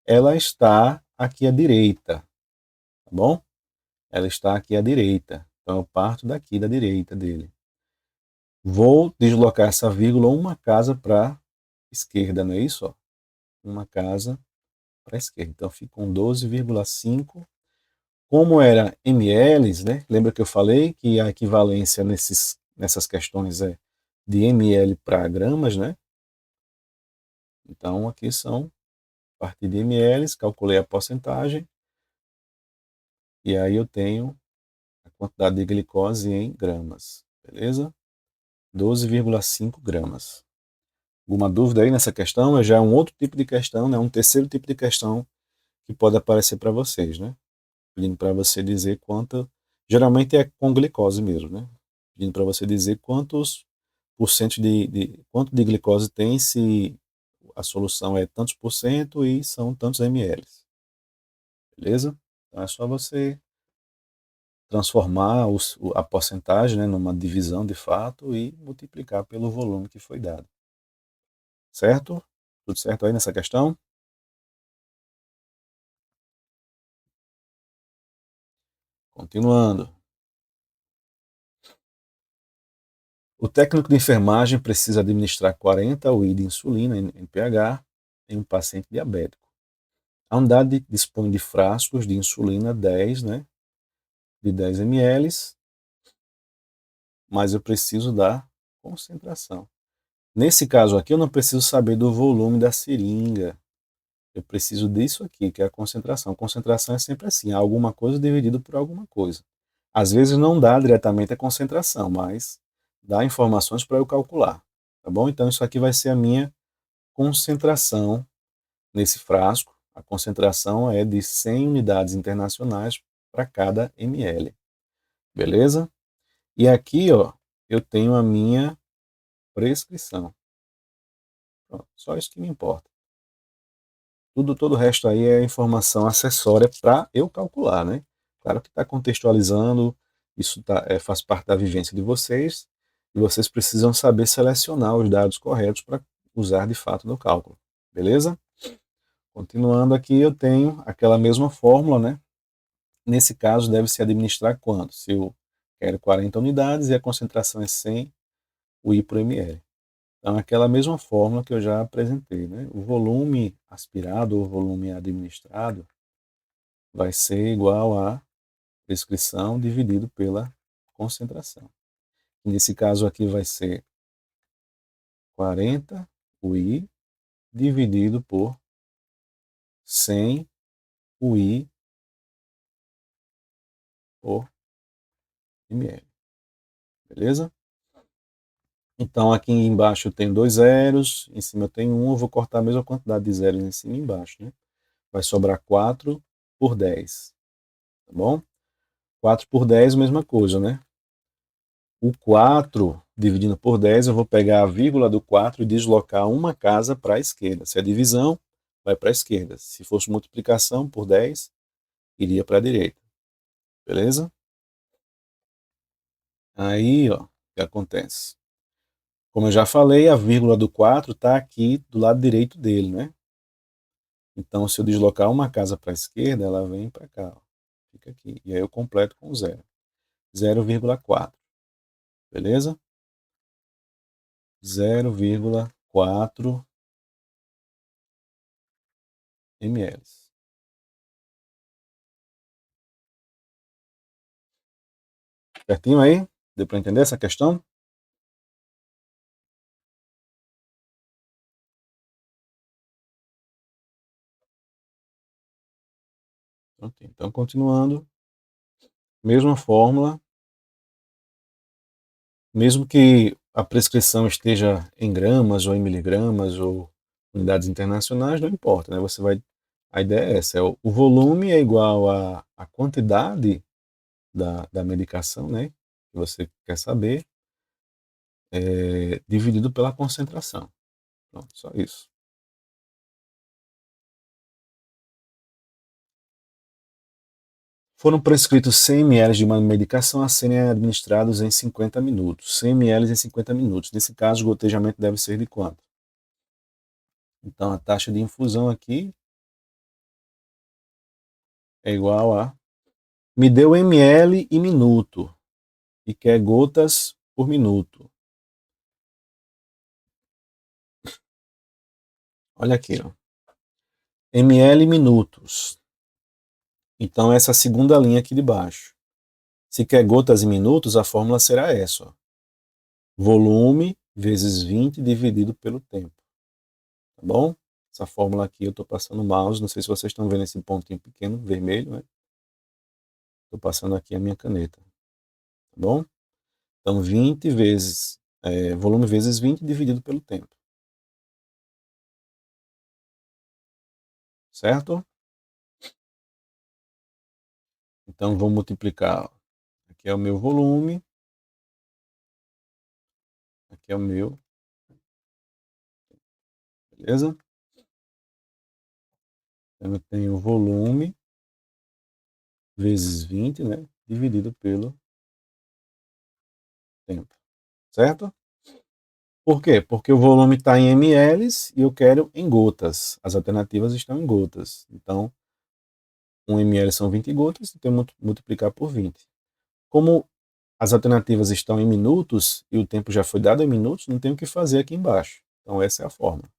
ela está aqui à direita, tá bom? Ela está aqui à direita. Então, eu parto daqui da direita dele. Vou deslocar essa vírgula uma casa para a esquerda, não é isso? Ó? Uma casa para a esquerda. Então, fica com 12,5. Como era ml, né? Lembra que eu falei que a equivalência nessas questões é de ml para gramas, né? Então, aqui são, a partir de ml, calculei a porcentagem, e aí eu tenho a quantidade de glicose em gramas, beleza? 12,5 gramas. Alguma dúvida aí nessa questão? Já é um outro tipo de questão, né? Um terceiro tipo de questão que pode aparecer para vocês, né? Pedindo para você dizer quanto, geralmente é com glicose mesmo, né? Pedindo para você dizer quantos por cento quanto de glicose tem se a solução é tantos por cento e são tantos ml. Beleza? Então é só você transformar a porcentagem, né, numa divisão de fato e multiplicar pelo volume que foi dado. Certo? Tudo certo aí nessa questão? Continuando. O técnico de enfermagem precisa administrar 40 UI de insulina em pH em um paciente diabético. A unidade dispõe de frascos de insulina 10, né, de 10 ml, mas eu preciso da concentração. Nesse caso aqui, eu não preciso saber do volume da seringa. Eu preciso disso aqui, que é a concentração. Concentração é sempre assim, alguma coisa dividido por alguma coisa. Às vezes não dá diretamente a concentração, mas dá informações para eu calcular. Tá bom? Então isso aqui vai ser a minha concentração nesse frasco. A concentração é de 100 unidades internacionais para cada ml. Beleza? E aqui, ó, eu tenho a minha prescrição. Pronto, só isso que me importa. Todo o resto aí é informação acessória para eu calcular, né? Claro que está contextualizando, isso faz parte da vivência de vocês, e vocês precisam saber selecionar os dados corretos para usar de fato no cálculo. Beleza? Continuando aqui, eu tenho aquela mesma fórmula, né? Nesse caso, deve se administrar quanto? Se eu quero 40 unidades e a concentração é 100 UI por ml. Então, aquela mesma fórmula que eu já apresentei, né? O volume aspirado ou volume administrado vai ser igual a prescrição dividido pela concentração. Nesse caso aqui vai ser 40 UI dividido por 100 UI por ml. Beleza? Então aqui embaixo eu tenho 2 zeros, em cima eu tenho 1, eu vou cortar a mesma quantidade de zeros em cima e embaixo, né? Vai sobrar 4 por 10, tá bom? 4 por 10, mesma coisa, né? O 4 dividindo por 10, eu vou pegar a vírgula do 4 e deslocar uma casa para a esquerda. Se é divisão, vai para a esquerda. Se fosse multiplicação por 10, iria para a direita. Beleza? Aí, ó, o que acontece? Como eu já falei, a vírgula do 4 está aqui do lado direito dele, né? Então, se eu deslocar uma casa para a esquerda, ela vem para cá, ó. Fica aqui. E aí eu completo com 0. 0,4. Beleza? 0,4 ml. Certinho aí? Deu para entender essa questão? Então, continuando. Mesma fórmula. Mesmo que a prescrição esteja em gramas ou em miligramas ou unidades internacionais, não importa, né? Você vai. A ideia é essa: o volume é igual à quantidade da medicação, né? Que você quer saber, dividido pela concentração. Pronto, só isso. Foram prescritos 100 ml de uma medicação a serem administrados em 50 minutos. 100 ml em 50 minutos. Nesse caso, o gotejamento deve ser de quanto? Então, a taxa de infusão aqui é igual a... Me deu ml e minuto. E quer gotas por minuto. Olha aqui, ó. ml minutos. Então, essa segunda linha aqui de baixo. Se quer gotas em minutos, a fórmula será essa, ó. Volume vezes 20 dividido pelo tempo. Tá bom? Essa fórmula aqui eu estou passando o mouse, não sei se vocês estão vendo esse pontinho pequeno, vermelho, né? Estou passando aqui a minha caneta. Tá bom? Então, 20 vezes, volume vezes 20 dividido pelo tempo. Certo? Então, vou multiplicar. Aqui é o meu volume. Aqui é o meu. Beleza? Então, eu tenho volume vezes 20, né? Dividido pelo tempo. Certo? Por quê? Porque o volume está em ml e eu quero em gotas. As alternativas estão em gotas. Então, 1 ml são 20 gotas, então eu multiplicar por 20. Como as alternativas estão em minutos e o tempo já foi dado em minutos, não tem o que fazer aqui embaixo. Então, essa é a fórmula.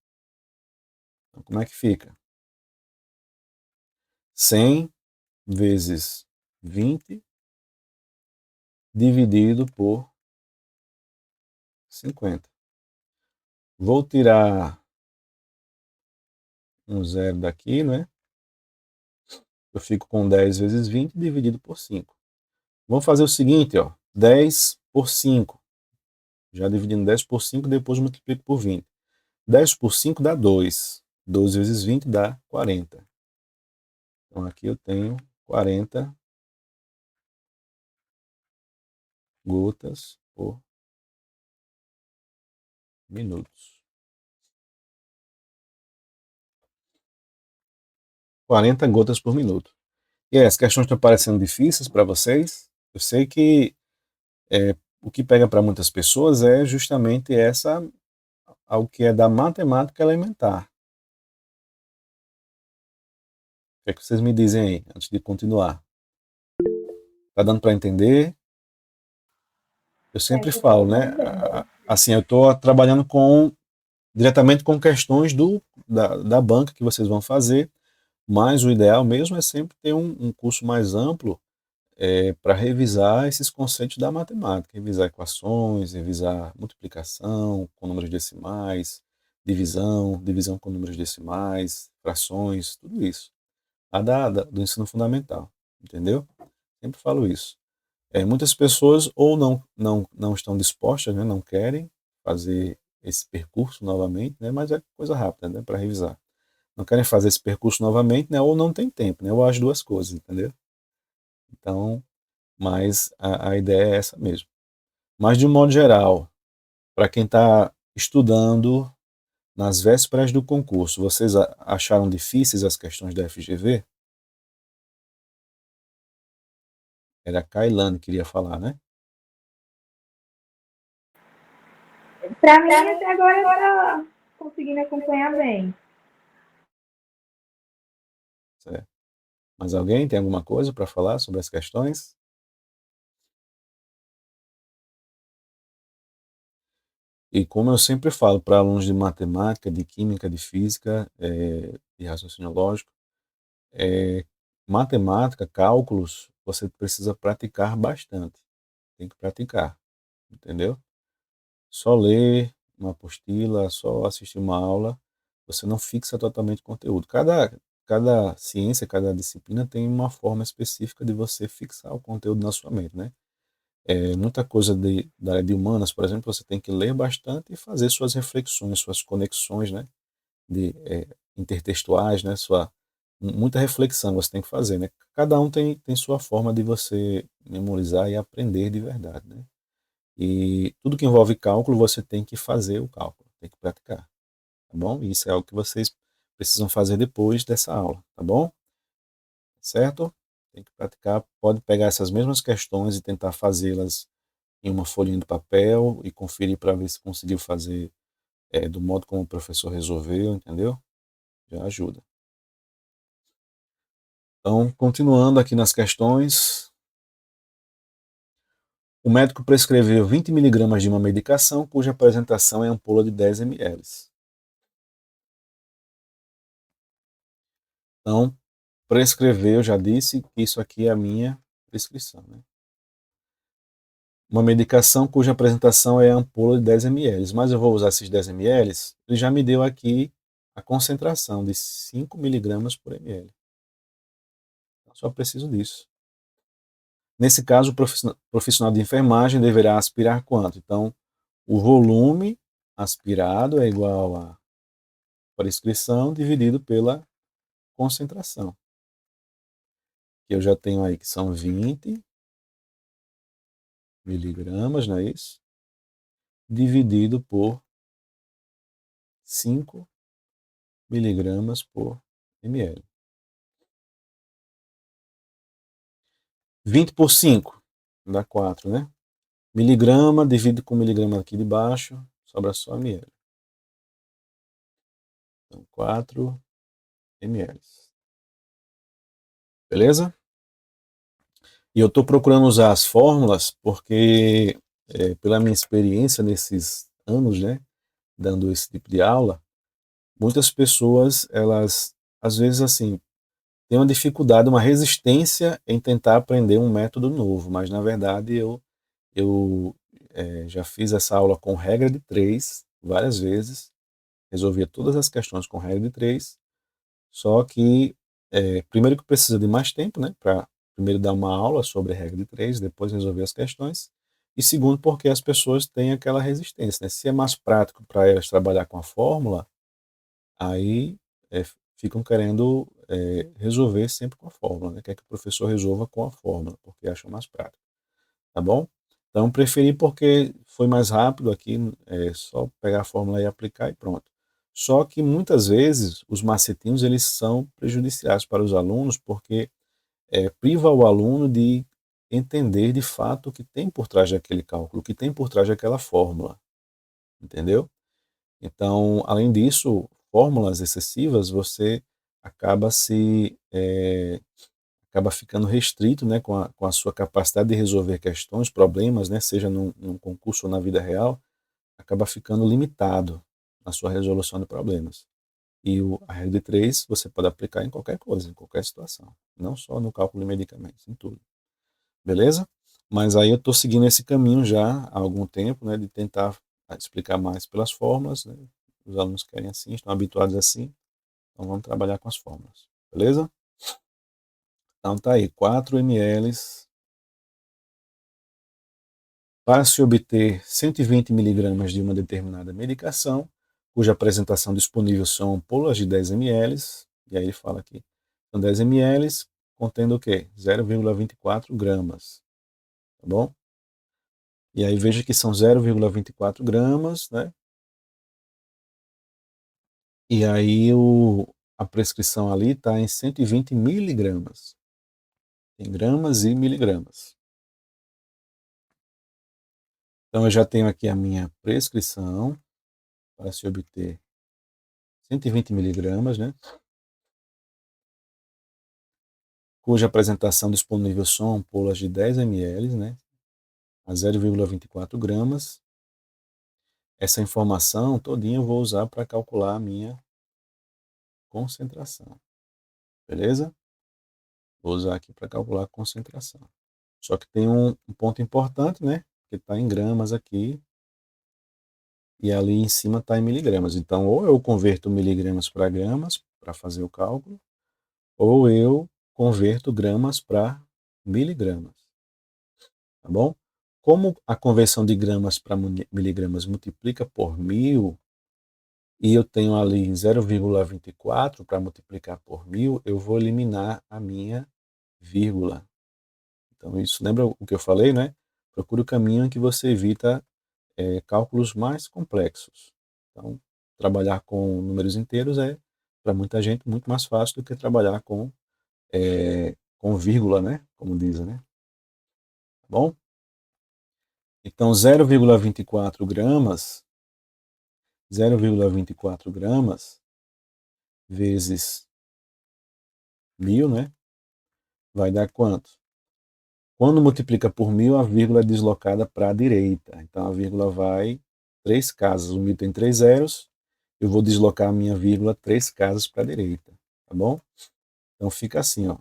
Então, como é que fica? 100 vezes 20 dividido por 50. Vou tirar um zero daqui, né? Eu fico com 10 vezes 20 dividido por 5. Vamos fazer o seguinte, ó. 10 por 5. Já dividindo 10 por 5, depois multiplico por 20. 10 por 5 dá 2. 12 vezes 20 dá 40. Então aqui eu tenho 40 gotas por minutos. 40 gotas por minuto. E aí, as questões estão parecendo difíceis para vocês? Eu sei que o que pega para muitas pessoas é justamente algo que é da matemática elementar. O que é que vocês me dizem aí, antes de continuar? Tá dando para entender? Eu sempre falo, né? Assim, eu estou trabalhando diretamente com questões da banca que vocês vão fazer, mas o ideal mesmo é sempre ter um curso mais amplo para revisar esses conceitos da matemática, revisar equações, revisar multiplicação com números decimais, divisão com números decimais, frações, tudo isso. Do ensino fundamental, entendeu? Sempre falo isso. Muitas pessoas ou não estão dispostas, né, não querem fazer esse percurso novamente, né, mas é coisa rápida, né, para revisar. Não querem fazer esse percurso novamente, né, ou não tem tempo, né, ou as duas coisas, entendeu? Então, mas a ideia é essa mesmo. Mas de um modo geral, para quem está estudando nas vésperas do concurso, vocês acharam difíceis as questões da FGV? Era a Kailane que queria falar, né? Para mim, até agora, está conseguindo acompanhar bem. Certo. Mas alguém tem alguma coisa para falar sobre as questões? E como eu sempre falo para alunos de matemática, de química, de física, de raciocínio lógico, matemática, cálculos, você precisa praticar bastante. Tem que praticar, entendeu? Só ler uma apostila, só assistir uma aula, você não fixa totalmente o conteúdo. Cada ciência, cada disciplina tem uma forma específica de você fixar o conteúdo na sua mente, né? Muita coisa da área de humanas, por exemplo, você tem que ler bastante e fazer suas reflexões, suas conexões, né? Intertextuais, né? Muita reflexão você tem que fazer, né? Cada um tem sua forma de você memorizar e aprender de verdade, né? E tudo que envolve cálculo, você tem que fazer o cálculo, tem que praticar, tá bom? E isso é algo que vocês precisam fazer depois dessa aula, tá bom? Certo? Tem que praticar, pode pegar essas mesmas questões e tentar fazê-las em uma folhinha de papel e conferir para ver se conseguiu fazer do modo como o professor resolveu, entendeu? Já ajuda. Então, continuando aqui nas questões, o médico prescreveu 20 mg de uma medicação cuja apresentação é ampola de 10 ml. Então, prescreveu, já disse que isso aqui é a minha prescrição, né? Uma medicação cuja apresentação é ampola de 10 ml, mas eu vou usar esses 10 ml, ele já me deu aqui a concentração de 5 mg por ml. Então, só preciso disso. Nesse caso, o profissional de enfermagem deverá aspirar quanto? Então, o volume aspirado é igual a prescrição dividido pela concentração. Que eu já tenho aí que são 20 miligramas, não é isso? Dividido por 5 miligramas por ml. 20 por 5 dá 4, né? Miligrama dividido com miligrama aqui de baixo, sobra só ml. Então, 4 ml. Beleza? E eu estou procurando usar as fórmulas porque, pela minha experiência nesses anos, né, dando esse tipo de aula, muitas pessoas, elas, às vezes, assim, têm uma dificuldade, uma resistência em tentar aprender um método novo, mas, na verdade, eu já fiz essa aula com regra de 3 várias vezes, resolvia todas as questões com regra de 3, só que primeiro que precisa de mais tempo, né, para primeiro dar uma aula sobre a regra de 3, depois resolver as questões, e segundo porque as pessoas têm aquela resistência, né? Se é mais prático para elas trabalhar com a fórmula, aí ficam querendo resolver sempre com a fórmula, né? Quer que o professor resolva com a fórmula, porque acham mais prático, tá bom? Então preferi porque foi mais rápido aqui, só pegar a fórmula e aplicar e pronto. Só que muitas vezes os macetinhos eles são prejudiciais para os alunos porque priva o aluno de entender de fato o que tem por trás daquele cálculo, o que tem por trás daquela fórmula, entendeu? Então, além disso, fórmulas excessivas, você acaba acaba ficando restrito, né, com a sua capacidade de resolver questões, problemas, né, seja num concurso ou na vida real, acaba ficando limitado na sua resolução de problemas. E a regra de 3 você pode aplicar em qualquer coisa, em qualquer situação, não só no cálculo de medicamentos, em tudo. Beleza? Mas aí eu estou seguindo esse caminho já há algum tempo, né, de tentar explicar mais pelas fórmulas, né? Os alunos querem assim, estão habituados assim, então vamos trabalhar com as fórmulas. Beleza? Então tá aí, 4 ml para se obter 120 miligramas de uma determinada medicação, cuja apresentação disponível são ampolas de 10 ml, e aí ele fala aqui, são 10 ml contendo o quê? 0,24 gramas, tá bom? E aí veja que são 0,24 gramas, né? E aí a prescrição ali está em 120 miligramas. Tem gramas e miligramas. Então eu já tenho aqui a minha prescrição para se obter 120 miligramas, né? Cuja apresentação disponível são ampolas de 10 ml, né? A 0,24 gramas. Essa informação todinha eu vou usar para calcular a minha concentração. Beleza? Vou usar aqui para calcular a concentração. Só que tem um ponto importante, né? Que está em gramas aqui. E ali em cima está em miligramas. Então, ou eu converto miligramas para gramas para fazer o cálculo, ou eu converto gramas para miligramas. Tá bom? Como a conversão de gramas para miligramas multiplica por 1000, e eu tenho ali 0,24 para multiplicar por 1000, eu vou eliminar a minha vírgula. Então, isso lembra o que eu falei, né? Procure o caminho em que você evita cálculos mais complexos. Então, trabalhar com números inteiros é, para muita gente, muito mais fácil do que trabalhar com vírgula, né? Como dizem, né? Tá bom? Então, 0,24 gramas, 0,24 gramas vezes 1000, né? Vai dar quanto? Quando multiplica por 1000, a vírgula é deslocada para a direita. Então, a vírgula vai 3 casas. O 1000 tem 3 zeros. Eu vou deslocar a minha vírgula 3 casas para a direita. Tá bom? Então, fica assim, ó.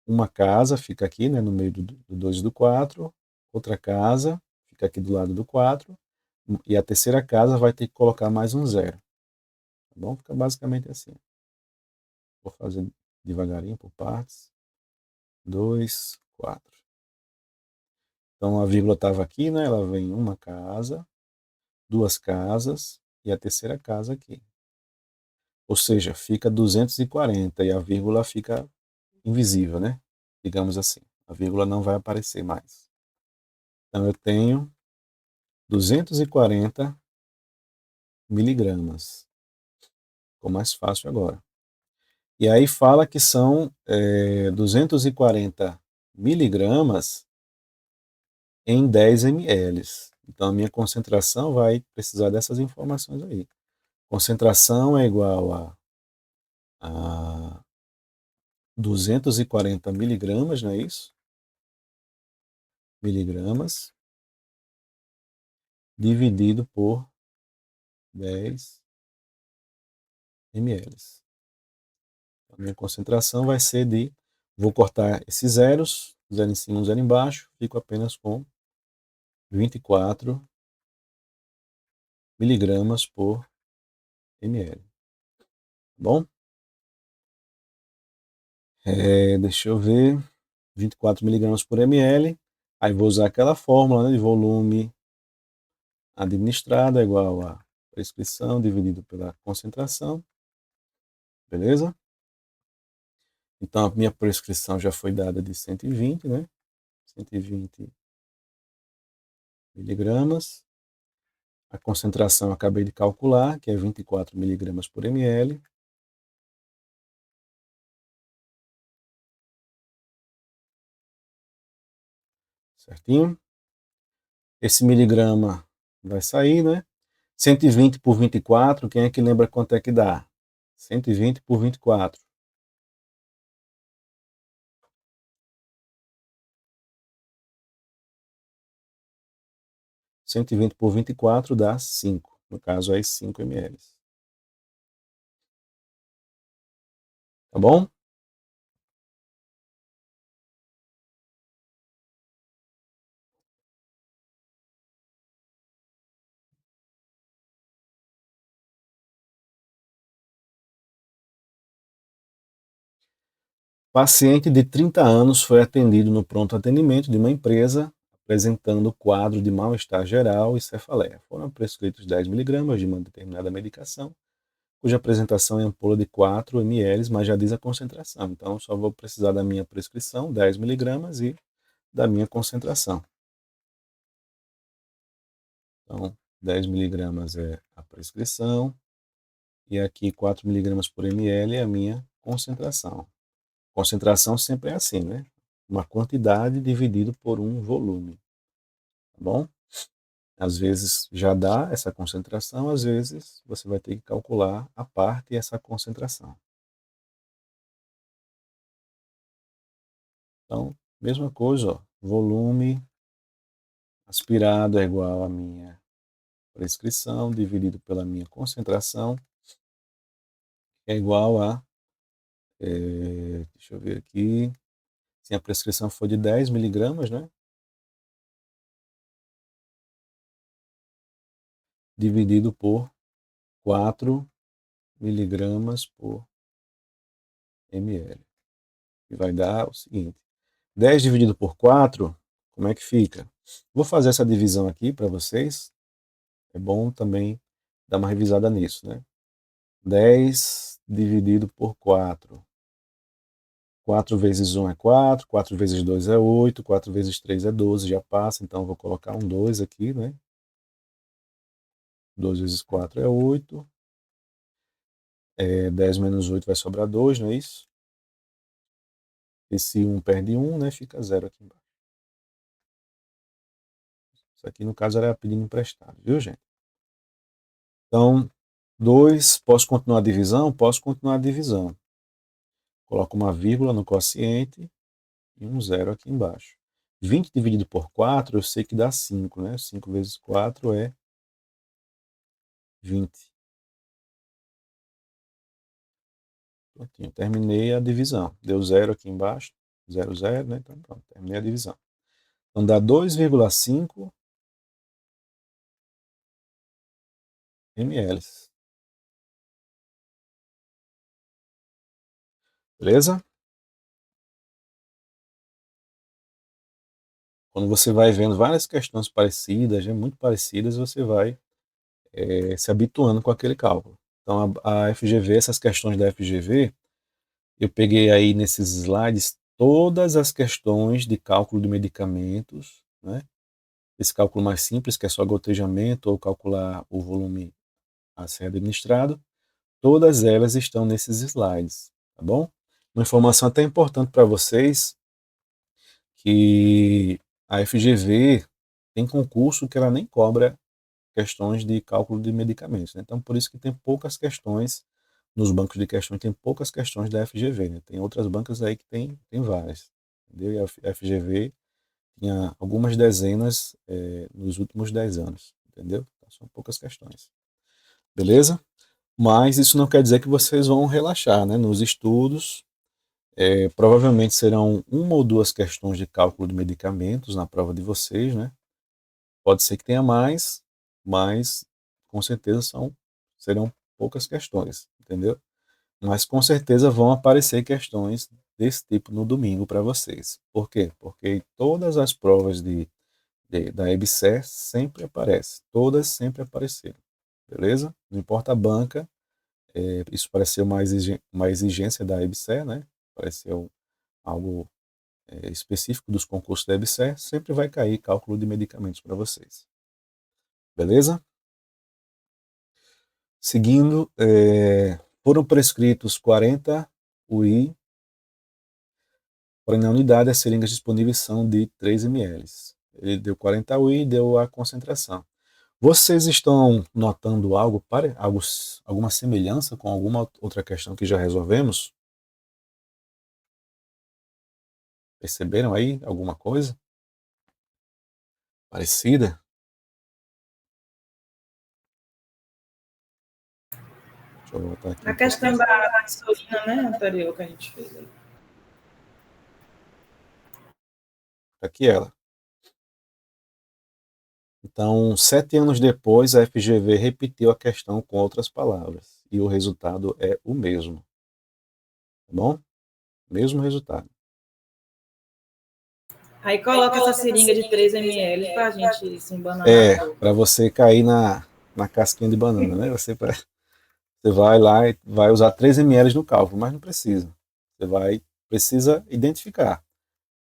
Uma casa fica aqui, né, no meio do 2 e do 4. Outra casa fica aqui do lado do 4. E a terceira casa vai ter que colocar mais um zero. Tá bom? Fica basicamente assim. Vou fazer devagarinho por partes. 2, 4. Então a vírgula estava aqui, né? Ela vem uma casa, duas casas e a terceira casa aqui. Ou seja, fica 240 e a vírgula fica invisível, né? Digamos assim. A vírgula não vai aparecer mais. Então eu tenho 240 miligramas. Ficou mais fácil agora. E aí fala que são 240 miligramas em 10 ml. Então a minha concentração vai precisar dessas informações aí. Concentração é igual a 240 miligramas, não é isso? Miligramas dividido por 10 ml. A minha concentração vai ser vou cortar esses zeros, zero em cima, zero embaixo, fico apenas com 24 miligramas por ml. Tá bom? Deixa eu ver. 24 miligramas por ml. Aí vou usar aquela fórmula, né, de volume administrado é igual a prescrição dividido pela concentração. Beleza? Então, a minha prescrição já foi dada de 120, né? 120 miligramas. A concentração eu acabei de calcular, que é 24 miligramas por ml. Certinho? Esse miligrama vai sair, né? 120 por 24, quem é que lembra quanto é que dá? 120 por 24. 120 por 24 dá 5. No caso, aí 5 ml. Tá bom? Paciente de 30 anos foi atendido no pronto atendimento de uma empresa apresentando quadro de mal-estar geral e cefaleia. Foram prescritos 10 miligramas de uma determinada medicação, cuja apresentação é ampola de 4 ml, mas já diz a concentração. Então, só vou precisar da minha prescrição, 10 miligramas, e da minha concentração. Então, 10 miligramas é a prescrição, e aqui 4 miligramas por ml é a minha concentração. Concentração sempre é assim, né? Uma quantidade dividido por um volume. Tá bom? Às vezes já dá essa concentração, às vezes você vai ter que calcular a parte essa concentração. Então, mesma coisa, ó, volume aspirado é igual à minha prescrição dividido pela minha concentração, é igual a, deixa eu ver aqui, se a prescrição for de 10 miligramas, né? Dividido por 4 miligramas por ml. E vai dar o seguinte, 10 dividido por 4, como é que fica? Vou fazer essa divisão aqui para vocês. É bom também dar uma revisada nisso, né? 10 dividido por 4. 4 vezes 1 é 4, 4 vezes 2 é 8, 4 vezes 3 é 12, já passa, então eu vou colocar um 2 aqui, né? 2 vezes 4 é 8. 10 menos 8 vai sobrar 2, não é isso? Esse 1 perde 1, né? Fica 0 aqui embaixo. Isso aqui, no caso, era pedindo emprestado, viu, gente? Então, 2, posso continuar a divisão? Posso continuar a divisão. Coloco uma vírgula no quociente e um 0 aqui embaixo. 20 dividido por 4, eu sei que dá 5, né? 5 vezes 4 é 20. Prontinho, terminei a divisão. Deu 0 aqui embaixo, 0, 0, né? Então, pronto, terminei a divisão. Então, dá 2,5 ml. Beleza? Quando você vai vendo várias questões parecidas, muito parecidas, você vai se habituando com aquele cálculo. Então, a FGV, essas questões da FGV, eu peguei aí nesses slides todas as questões de cálculo de medicamentos, né? Esse cálculo mais simples, que é só gotejamento ou calcular o volume a ser administrado, todas elas estão nesses slides, tá bom? Uma informação até importante para vocês, que a FGV tem concurso que ela nem cobra questões de cálculo de medicamentos, né? Então, por isso que tem poucas questões, nos bancos de questões tem poucas questões da FGV, né? Tem outras bancas aí que tem várias, entendeu? E a FGV tinha algumas dezenas nos últimos 10 anos, entendeu? Então, são poucas questões. Beleza? Mas isso não quer dizer que vocês vão relaxar, né? Nos estudos, provavelmente serão uma ou duas questões de cálculo de medicamentos na prova de vocês, né? Pode ser que tenha mais, mas com certeza serão poucas questões, entendeu? Mas com certeza vão aparecer questões desse tipo no domingo para vocês. Por quê? Porque todas as provas da EBSER sempre aparecem. Todas sempre apareceram. Beleza? Não importa a banca, isso pareceu uma exigência da EBSER, né? Pareceu algo específico dos concursos da EBSER, sempre vai cair cálculo de medicamentos para vocês. Beleza? Seguindo, foram prescritos 40 UI, porém na unidade as seringas disponíveis são de 3 ml. Ele deu 40 UI e deu a concentração. Vocês estão notando alguma semelhança com alguma outra questão que já resolvemos? Perceberam aí alguma coisa parecida? Deixa eu voltar aqui. A questão da insulina, né, anterior que a gente fez aí. Aqui ela. Então, 7 anos depois, a FGV repetiu a questão com outras palavras. E o resultado é o mesmo. Tá bom? Mesmo resultado. Aí coloca essa seringa de 3 ml para a gente se embananar. Para você cair na casquinha de banana, né? Você vai lá e vai usar 3 ml no cálculo, mas não precisa. Precisa identificar.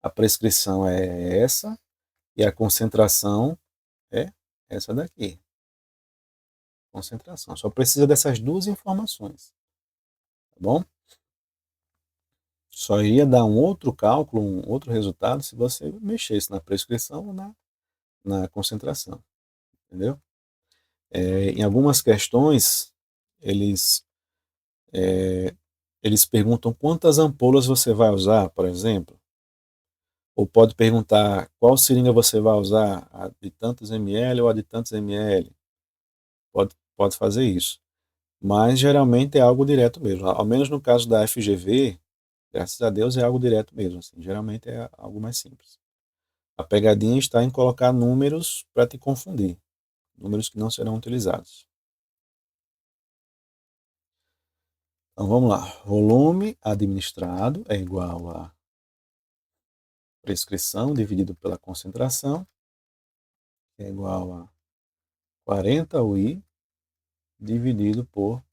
A prescrição é essa e a concentração é essa daqui. Concentração. Só precisa dessas duas informações. Tá bom? Só iria dar um outro cálculo, um outro resultado, se você mexesse na prescrição ou na concentração. Entendeu? Em algumas questões, eles perguntam quantas ampolas você vai usar, por exemplo. Ou pode perguntar qual seringa você vai usar, a de tantos ml ou a de tantos ml. Pode fazer isso. Mas geralmente é algo direto mesmo. Ao menos no caso da FGV, graças a Deus é algo direto mesmo. Assim. Geralmente é algo mais simples. A pegadinha está em colocar números para te confundir. Números que não serão utilizados. Então vamos lá. Volume administrado é igual a prescrição dividido pela concentração, que é igual a 40 UI dividido por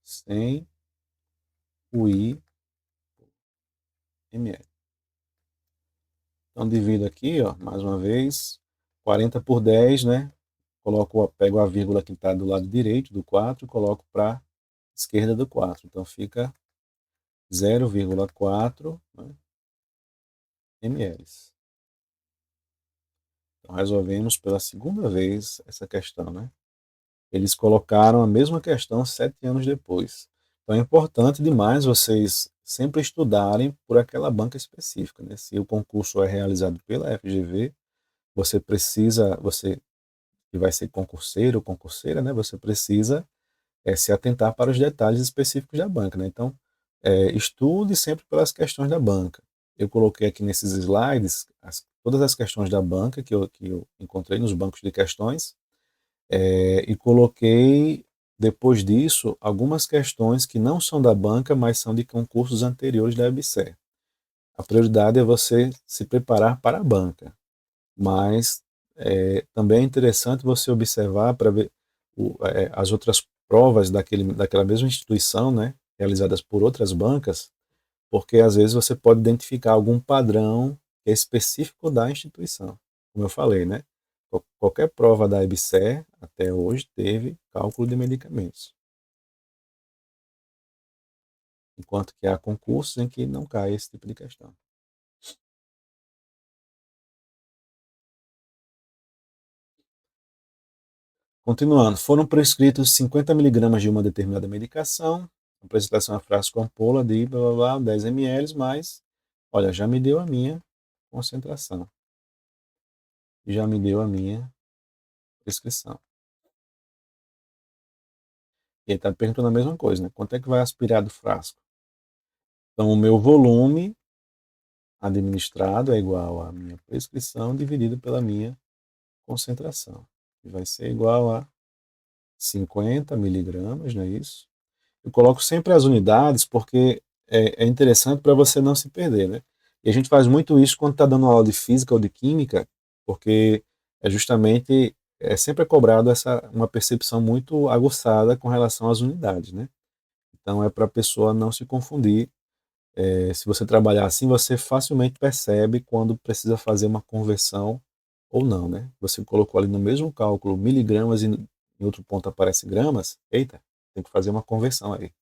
100 UI ml. Então divido aqui, ó, mais uma vez, 40 por 10, né? Pego a vírgula que está do lado direito do 4 e coloco para a esquerda do 4. Então fica 0,4, né, ml. Então resolvemos pela segunda vez essa questão, né? Eles colocaram a mesma questão 7 anos depois. Então é importante demais vocês sempre estudarem por aquela banca específica, né? Se o concurso é realizado pela FGV, você que vai ser concurseiro ou concurseira, né? Você precisa se atentar para os detalhes específicos da banca, né? Então, estude sempre pelas questões da banca. Eu coloquei aqui nesses slides todas as questões da banca que eu encontrei nos bancos de questões, e coloquei, depois disso, algumas questões que não são da banca, mas são de concursos anteriores da EBSER. A prioridade é você se preparar para a banca, mas também é interessante você observar para ver as outras provas daquela mesma instituição, né, realizadas por outras bancas, porque às vezes você pode identificar algum padrão que é específico da instituição. Como eu falei, né? Qualquer prova da EBSER até hoje teve cálculo de medicamentos. Enquanto que há concursos em que não cai esse tipo de questão. Continuando, foram prescritos 50 mg de uma determinada medicação, apresentação a frasco ampola de blá, blá, blá, 10 ml, mas, olha, já me deu a minha concentração. Já me deu a minha prescrição. E ele está perguntando a mesma coisa, né? Quanto é que vai aspirar do frasco? Então, o meu volume administrado é igual à minha prescrição dividido pela minha concentração, que vai ser igual a 50 miligramas, não é isso? Eu coloco sempre as unidades porque é interessante para você não se perder, né? E a gente faz muito isso quando está dando aula de física ou de química, porque é justamente sempre é cobrado uma percepção muito aguçada com relação às unidades, né? Então é para a pessoa não se confundir. Se você trabalhar assim, você facilmente percebe quando precisa fazer uma conversão ou não, né? Você colocou ali no mesmo cálculo miligramas e em outro ponto aparece gramas, eita, tem que fazer uma conversão aí, tá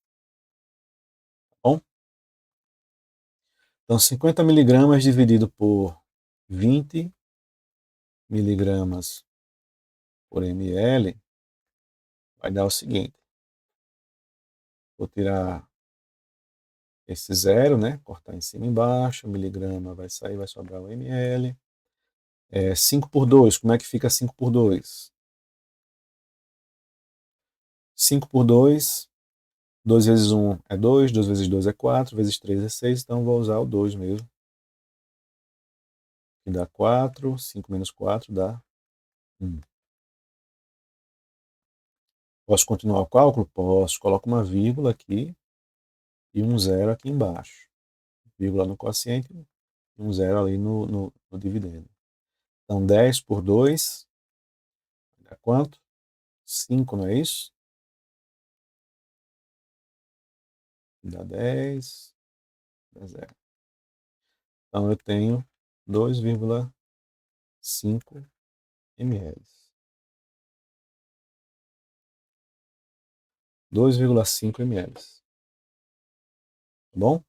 bom? Então 50 miligramas dividido por 20 miligramas por ml vai dar o seguinte, vou tirar esse zero, né? Cortar em cima e embaixo, miligrama vai sair, vai sobrar o ml. 5 por 2, como é que fica 5 por 2? 5 por 2, 2 vezes 1 é 2, 2 vezes 2 é 4, vezes 3 é 6, então vou usar o 2 mesmo. Que dá 4, 5 menos 4 dá 1. Posso continuar o cálculo? Posso. Coloco uma vírgula aqui e um zero aqui embaixo. Vírgula no quociente e um zero ali no dividendo. Então 10 por 2 dá quanto? 5, não é isso? Dá 10, dá 0. Então eu tenho 2,5 ml. 2,5 ml. Tá bom?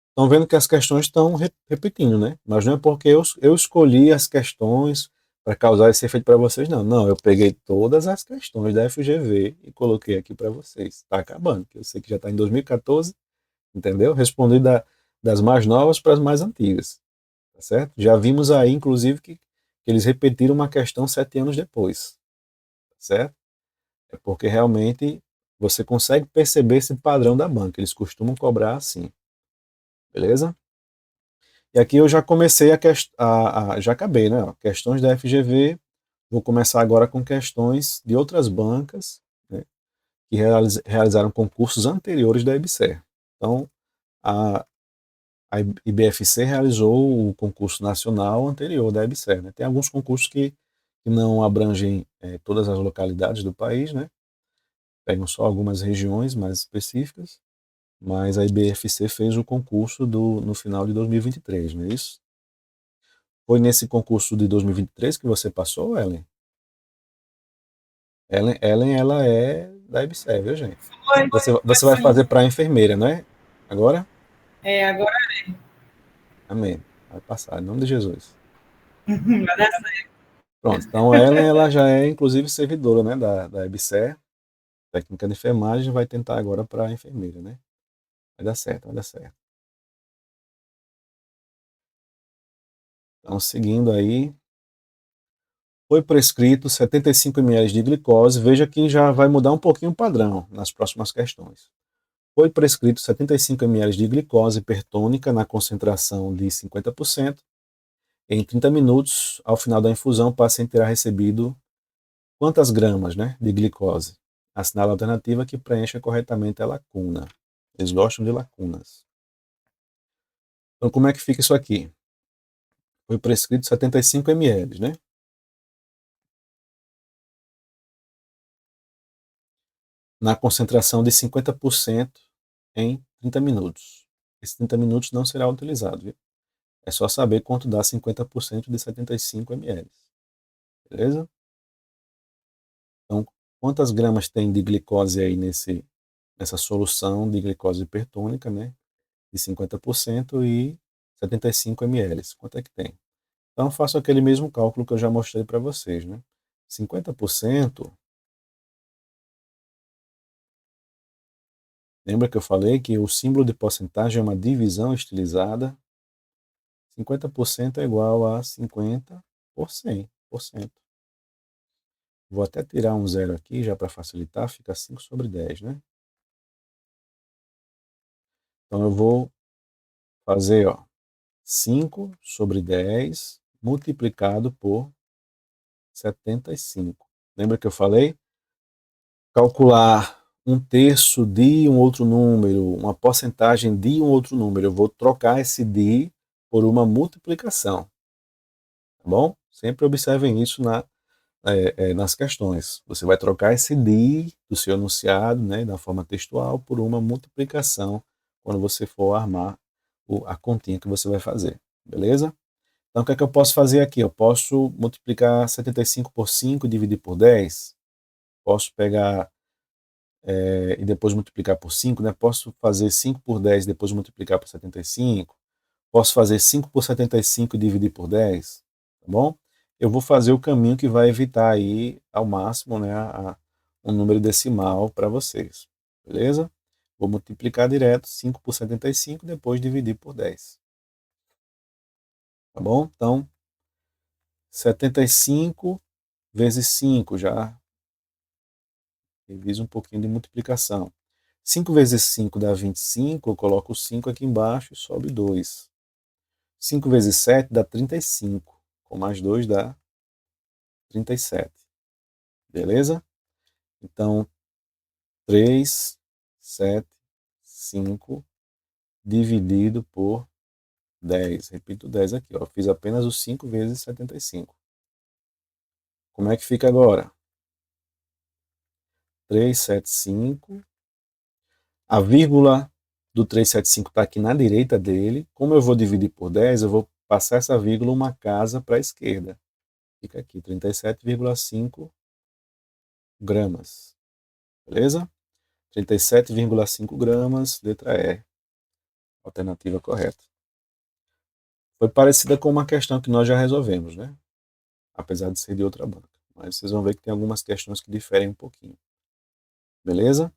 Estão vendo que as questões estão repetindo, né? Mas não é porque eu escolhi as questões para causar esse efeito para vocês, não. Não, eu peguei todas as questões da FGV e coloquei aqui para vocês. Está acabando, que eu sei que já está em 2014, entendeu? Respondi das mais novas para as mais antigas, tá certo? Já vimos aí, inclusive, que eles repetiram uma questão 7 anos depois, tá certo? É porque realmente você consegue perceber esse padrão da banca. Eles costumam cobrar assim, beleza? E aqui eu já comecei já acabei, né? Ó, questões da FGV. Vou começar agora com questões de outras bancas, né, que realizaram concursos anteriores da EBSER. Então, a, a IBFC realizou o concurso nacional anterior da EBSER, né? Tem alguns concursos que não abrangem todas as localidades do país, né? Pegam só algumas regiões mais específicas, mas a IBFC fez o concurso no final de 2023, não é isso? Foi nesse concurso de 2023 que você passou, Ellen? Ellen, ela é da IBSER, viu, gente? Foi, Você vai fazer para enfermeira, não é? Agora? agora Amém. Vai passar, em nome de Jesus. vai dar certo. Pronto, então Ellen, ela já é, inclusive, servidora, né, da IBSER, técnica de enfermagem, vai tentar agora para enfermeira, né? Vai dar certo, vai dar certo. Então, seguindo aí, foi prescrito 75 ml de glicose, veja que já vai mudar um pouquinho o padrão nas próximas questões. Foi prescrito 75 ml de glicose hipertônica na concentração de 50%. Em 30 minutos, ao final da infusão, o paciente terá recebido quantas gramas, né, de glicose? Assinale a alternativa que preencha corretamente a lacuna. Eles gostam de lacunas. Então, como é que fica isso aqui? Foi prescrito 75 ml, né? Na concentração de 50% em 30 minutos. Esses 30 minutos não será utilizado, viu? É só saber quanto dá 50% de 75 ml. Beleza? Então, quantas gramas tem de glicose aí nessa solução de glicose hipertônica, né? De 50% e 75 ml. Quanto é que tem? Então, faço aquele mesmo cálculo que eu já mostrei para vocês, né? 50%, lembra que eu falei que o símbolo de porcentagem é uma divisão estilizada? 50% é igual a 50 por 100%. Vou até tirar um zero aqui, já para facilitar, fica 5 sobre 10, né? Então, eu vou fazer, ó, 5 sobre 10 multiplicado por 75. Lembra que eu falei? Calcular 1/3 de um outro número, uma porcentagem de um outro número. Eu vou trocar esse de por uma multiplicação. Tá bom? Sempre observem isso nas questões. Você vai trocar esse de do seu enunciado, né, da forma textual, por uma multiplicação quando você for armar a continha que você vai fazer. Beleza? Então, o que é que eu posso fazer aqui? Eu posso multiplicar 75 por 5 e dividir por 10. Posso pegar e depois multiplicar por 5, né? Posso fazer 5 por 10 e depois multiplicar por 75. Posso fazer 5 por 75 e dividir por 10. Tá bom? Eu vou fazer o caminho que vai evitar aí, ao máximo, né, um número decimal para vocês. Beleza? Vou multiplicar direto 5 por 75 e depois dividir por 10. Tá bom? Então, 75 vezes 5, já reviso um pouquinho de multiplicação. 5 vezes 5 dá 25, eu coloco o 5 aqui embaixo e sobe 2. 5 vezes 7 dá 35, com mais 2 dá 37. Beleza? Então, 3, 7, 5 dividido por 10. Repito 10 aqui, ó. Fiz apenas o 5 vezes 75. Como é que fica agora? 375. A vírgula do 375 está aqui na direita dele. Como eu vou dividir por 10, eu vou passar essa vírgula uma casa para a esquerda. Fica aqui, 37,5 gramas. Beleza? 37,5 gramas, letra E. Alternativa correta. Foi parecida com uma questão que nós já resolvemos, né? Apesar de ser de outra banca. Mas vocês vão ver que tem algumas questões que diferem um pouquinho. Beleza?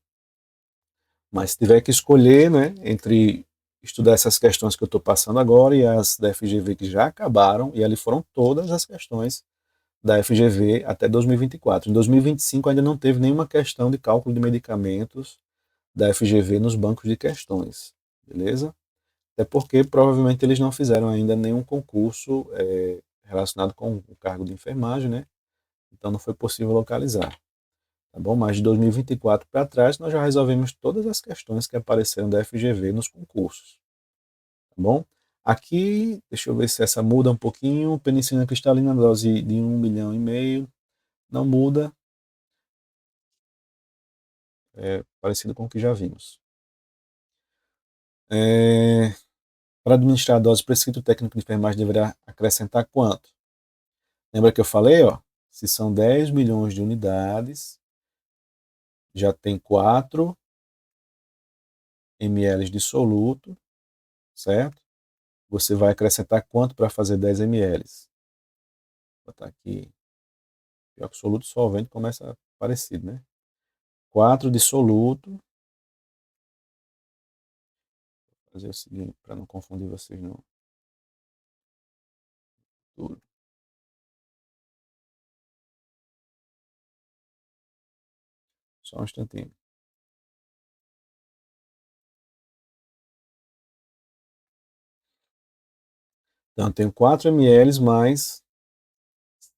Mas se tiver que escolher, né, entre estudar essas questões que eu estou passando agora e as da FGV que já acabaram, e ali foram todas as questões da FGV até 2024. Em 2025 ainda não teve nenhuma questão de cálculo de medicamentos da FGV nos bancos de questões. Beleza? Até porque provavelmente eles não fizeram ainda nenhum concurso relacionado com o cargo de enfermagem, né? Então não foi possível localizar. Tá bom? Mas de 2024 para trás nós já resolvemos todas as questões que apareceram da FGV nos concursos. Tá bom? Aqui, deixa eu ver se essa muda um pouquinho. Penicilina cristalina, dose de 1,5 milhão. Não muda. É parecido com o que já vimos. Para administrar a dose prescrita, o técnico de enfermagem deverá acrescentar quanto? Lembra que eu falei, ó? Se são 10 milhões de unidades, já tem 4 ml de soluto, certo? Você vai acrescentar quanto para fazer 10 ml? Vou botar aqui. Pior que soluto solvente começa parecido, né? 4 de soluto. Vou fazer o seguinte, para não confundir vocês no futuro. Só um instantinho. Então, eu tenho 4 ml mais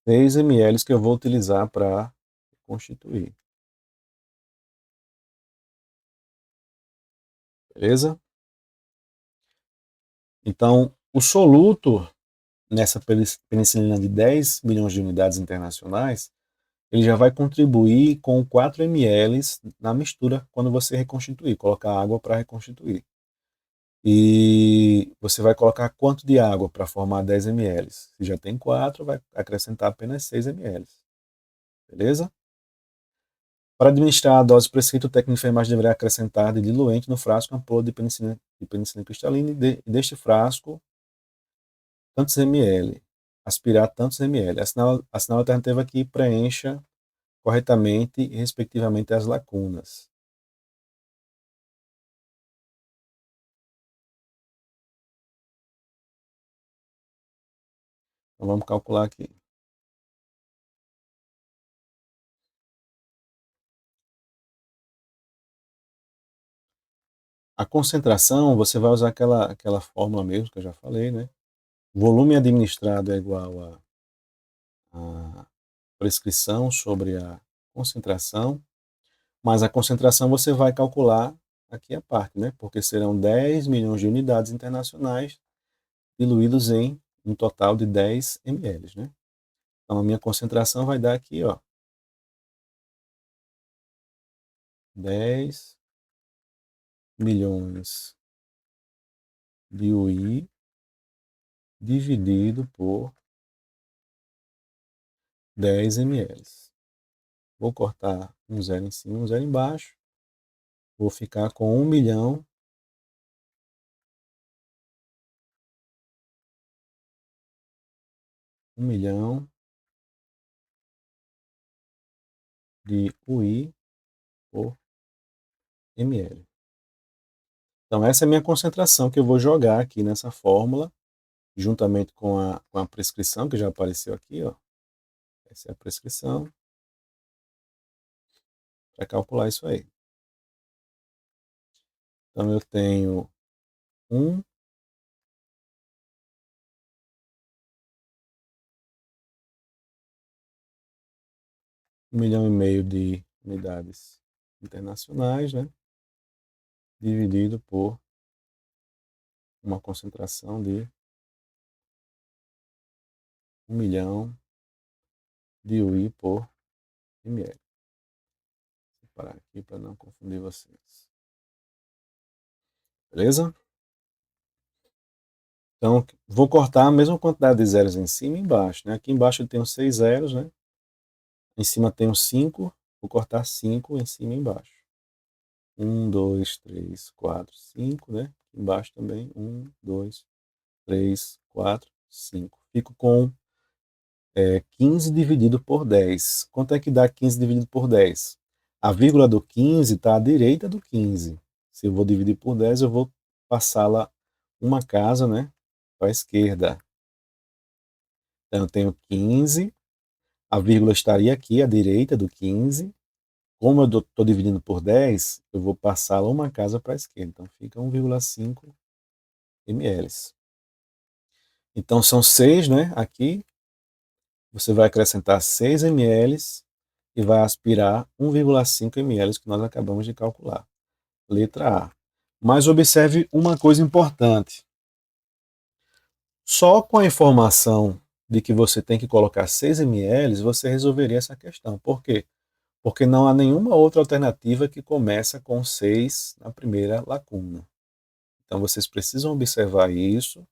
6 ml que eu vou utilizar para constituir. Beleza? Então, o soluto nessa penicilina de 10 milhões de unidades internacionais, ele já vai contribuir com 4 ml na mistura quando você reconstituir, colocar água para reconstituir. E você vai colocar quanto de água para formar 10 ml? Se já tem 4, vai acrescentar apenas 6 ml. Beleza? Para administrar a dose prescrita, o técnico de enfermagem deverá acrescentar de diluente no frasco uma ampola de penicilina cristalina e deste frasco tantos ml. Aspirar tantos ml. Assinala a alternativa aqui, preencha corretamente e respectivamente as lacunas. Então vamos calcular aqui. A concentração, você vai usar aquela fórmula mesmo que eu já falei, né? Volume administrado é igual a prescrição sobre a concentração, mas a concentração você vai calcular aqui a parte, né? Porque serão 10 milhões de unidades internacionais diluídos em um total de 10 ml, né? Então a minha concentração vai dar aqui, ó, 10 milhões de UI dividido por 10 ml. Vou cortar um zero em cima, um zero embaixo. Vou ficar com 1 milhão de UI por ml. Então essa é a minha concentração que eu vou jogar aqui nessa fórmula, juntamente com a prescrição que já apareceu aqui, ó. Essa é a prescrição para calcular isso aí. Então eu tenho 1 milhão e meio de unidades internacionais, né? Dividido por uma concentração de 1 milhão de UI por ml. Vou parar aqui para não confundir vocês. Beleza? Então, vou cortar a mesma quantidade de zeros em cima e embaixo, né? Aqui embaixo eu tenho 6 zeros, né? Em cima tenho 5, vou cortar 5 em cima e embaixo. 1, 2, 3, 4, 5, né? Aqui embaixo também, 1, 2, 3, 4, 5. Fico com 15 dividido por 10. Quanto é que dá 15 dividido por 10? A vírgula do 15 está à direita do 15. Se eu vou dividir por 10, eu vou passá-la uma casa, né, para a esquerda. Então eu tenho 15, a vírgula estaria aqui à direita do 15. Como eu estou dividindo por 10, eu vou passá-la uma casa para a esquerda. Então fica 1,5 ml. Então são 6, né, aqui. Você vai acrescentar 6 ml e vai aspirar 1,5 ml que nós acabamos de calcular. Letra A. Mas observe uma coisa importante. Só com a informação de que você tem que colocar 6 ml, você resolveria essa questão. Por quê? Porque não há nenhuma outra alternativa que começa com 6 na primeira lacuna. Então vocês precisam observar isso.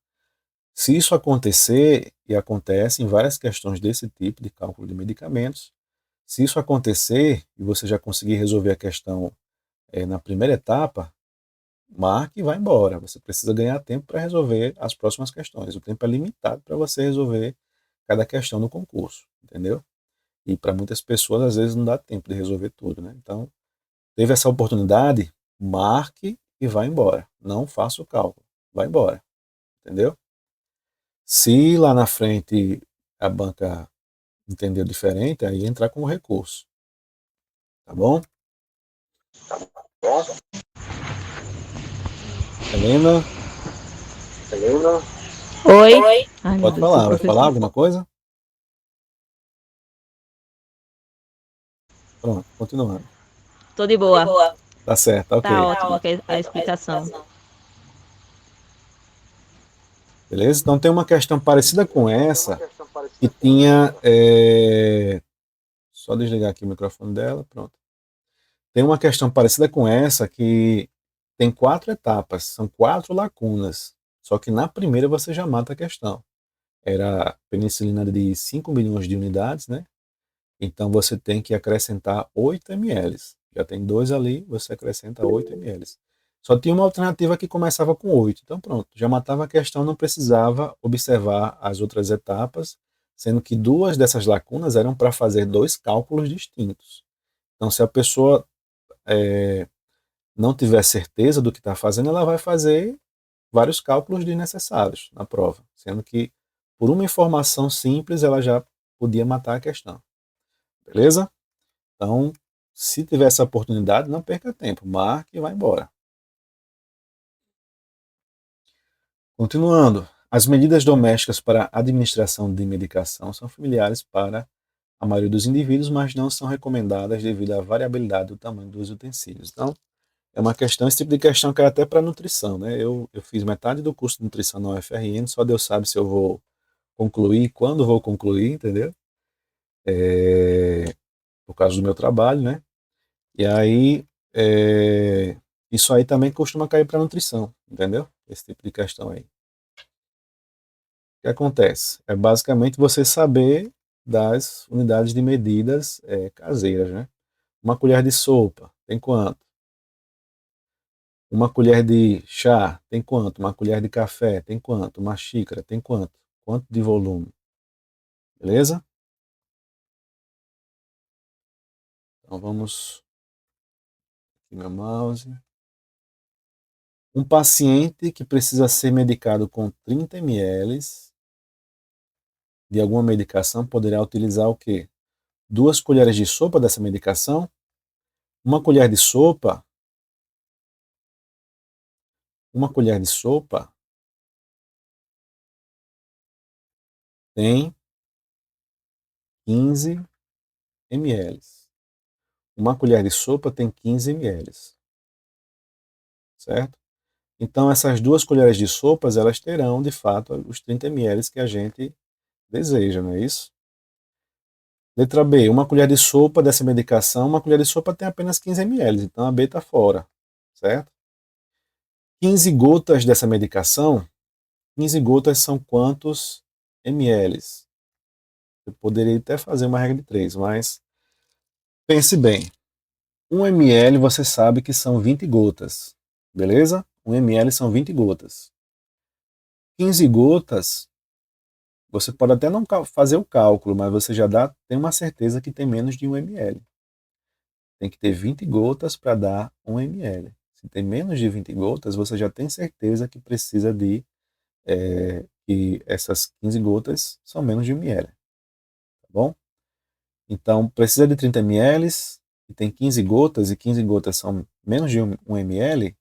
Se isso acontecer, e acontece em várias questões desse tipo de cálculo de medicamentos, se isso acontecer e você já conseguir resolver a questão na primeira etapa, marque e vá embora. Você precisa ganhar tempo para resolver as próximas questões. O tempo é limitado para você resolver cada questão no concurso, entendeu? E para muitas pessoas, às vezes, não dá tempo de resolver tudo, né? Então, teve essa oportunidade, marque e vá embora. Não faça o cálculo, vá embora, entendeu? Se lá na frente a banca entendeu diferente, aí entrar com o recurso. Tá bom? Helena? Oi? Ai, Pode falar, vai falar alguma coisa? Pronto, continuando. Tô de boa. Tá certo, ok. Tá ótimo a explicação. Beleza? Então tem uma questão parecida com essa, que tinha... Só desligar aqui o microfone dela, pronto. Tem uma questão parecida com essa que tem 4 etapas, são 4 lacunas. Só que na primeira você já mata a questão. Era penicilina de 5 milhões de unidades, né? Então você tem que acrescentar 8 ml. Já tem 2 ali, você acrescenta 8 ml. Só tinha uma alternativa que começava com 8. Então pronto, já matava a questão, não precisava observar as outras etapas, sendo que 2 dessas lacunas eram para fazer 2 cálculos distintos. Então se a pessoa não tiver certeza do que está fazendo, ela vai fazer vários cálculos desnecessários na prova, sendo que por uma informação simples ela já podia matar a questão. Beleza? Então, se tiver essa oportunidade, não perca tempo, marque e vá embora. Continuando, as medidas domésticas para a administração de medicação são familiares para a maioria dos indivíduos, mas não são recomendadas devido à variabilidade do tamanho dos utensílios. Então, é uma questão, esse tipo de questão que é até para nutrição, né? Eu fiz metade do curso de nutrição na UFRN, só Deus sabe se eu vou concluir, quando vou concluir, entendeu? Por causa do meu trabalho, né? E aí, isso aí também costuma cair para nutrição, entendeu? Esse tipo de questão aí. O que acontece? É basicamente você saber das unidades de medidas caseiras, né? Uma colher de sopa tem quanto? Uma colher de chá tem quanto? Uma colher de café tem quanto? Uma xícara tem quanto? Quanto de volume? Beleza? Então vamos aqui meu mouse. Um paciente que precisa ser medicado com 30 ml de alguma medicação poderá utilizar o quê? 2 colheres de sopa dessa medicação. Uma colher de sopa tem 15 ml. Uma colher de sopa tem 15 ml. Certo? Então, essas 2 colheres de sopas, elas terão, de fato, os 30 ml que a gente deseja, não é isso? Letra B, uma colher de sopa dessa medicação, uma colher de sopa tem apenas 15 ml, então a B está fora, certo? 15 gotas dessa medicação, 15 gotas são quantos ml? Eu poderia até fazer uma regra de 3, mas pense bem. 1 ml você sabe que são 20 gotas, beleza? 1 ml são 20 gotas. 15 gotas, você pode até não fazer o cálculo, mas você já tem uma certeza que tem menos de 1 ml. Tem que ter 20 gotas para dar 1 ml. Se tem menos de 20 gotas, você já tem certeza que precisa que essas 15 gotas são menos de 1 ml. Tá bom? Então, precisa de 30 ml, e tem 15 gotas, e 15 gotas são menos de 1 ml,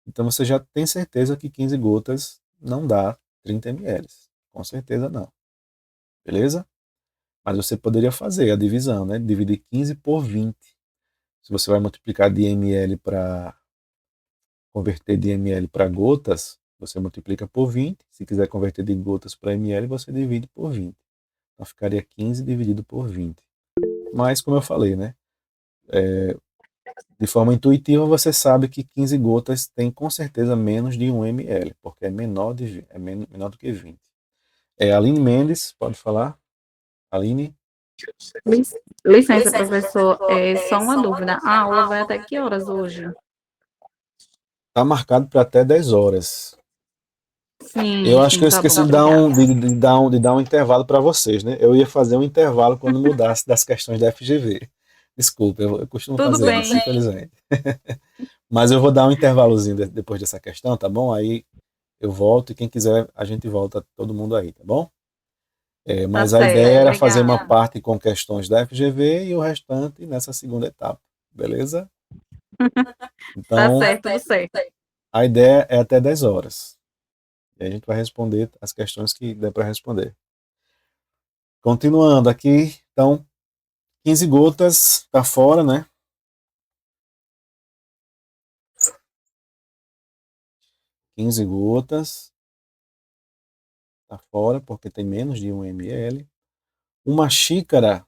então você já tem certeza que 15 gotas não dá 30 ml. Com certeza não. Beleza? Mas você poderia fazer a divisão, né? Dividir 15 por 20. Se você vai multiplicar de ml para converter de ml para gotas, você multiplica por 20. Se quiser converter de gotas para ml, você divide por 20. Então ficaria 15 dividido por 20. Mas, como eu falei, né? De forma intuitiva, você sabe que 15 gotas tem com certeza menos de 1 ml, porque é menor do que 20. Aline Mendes, pode falar? Aline? Licença, professor, só uma dúvida. A aula vai até que horas hoje? Está marcado para até 10 horas. Sim, Eu acho que eu tá esqueci bom, de dar um intervalo para vocês, né? Eu ia fazer um intervalo quando mudasse das questões da FGV. Desculpa, eu costumo Tudo fazer bem. isso, infelizmente. Mas eu vou dar um intervalozinho depois dessa questão, tá bom? Aí eu volto e quem quiser, a gente volta todo mundo aí, tá bom? Mas Tá a certo, ideia era fazer uma obrigada. parte com questões da FGV e o restante nessa segunda etapa, beleza? Tá Então, certo, tudo certo. a ideia é até 10 horas. E a gente vai responder as questões que der para responder. Continuando aqui, então, 15 gotas tá fora, né? 15 gotas tá fora, porque tem menos de 1 ml. Uma xícara,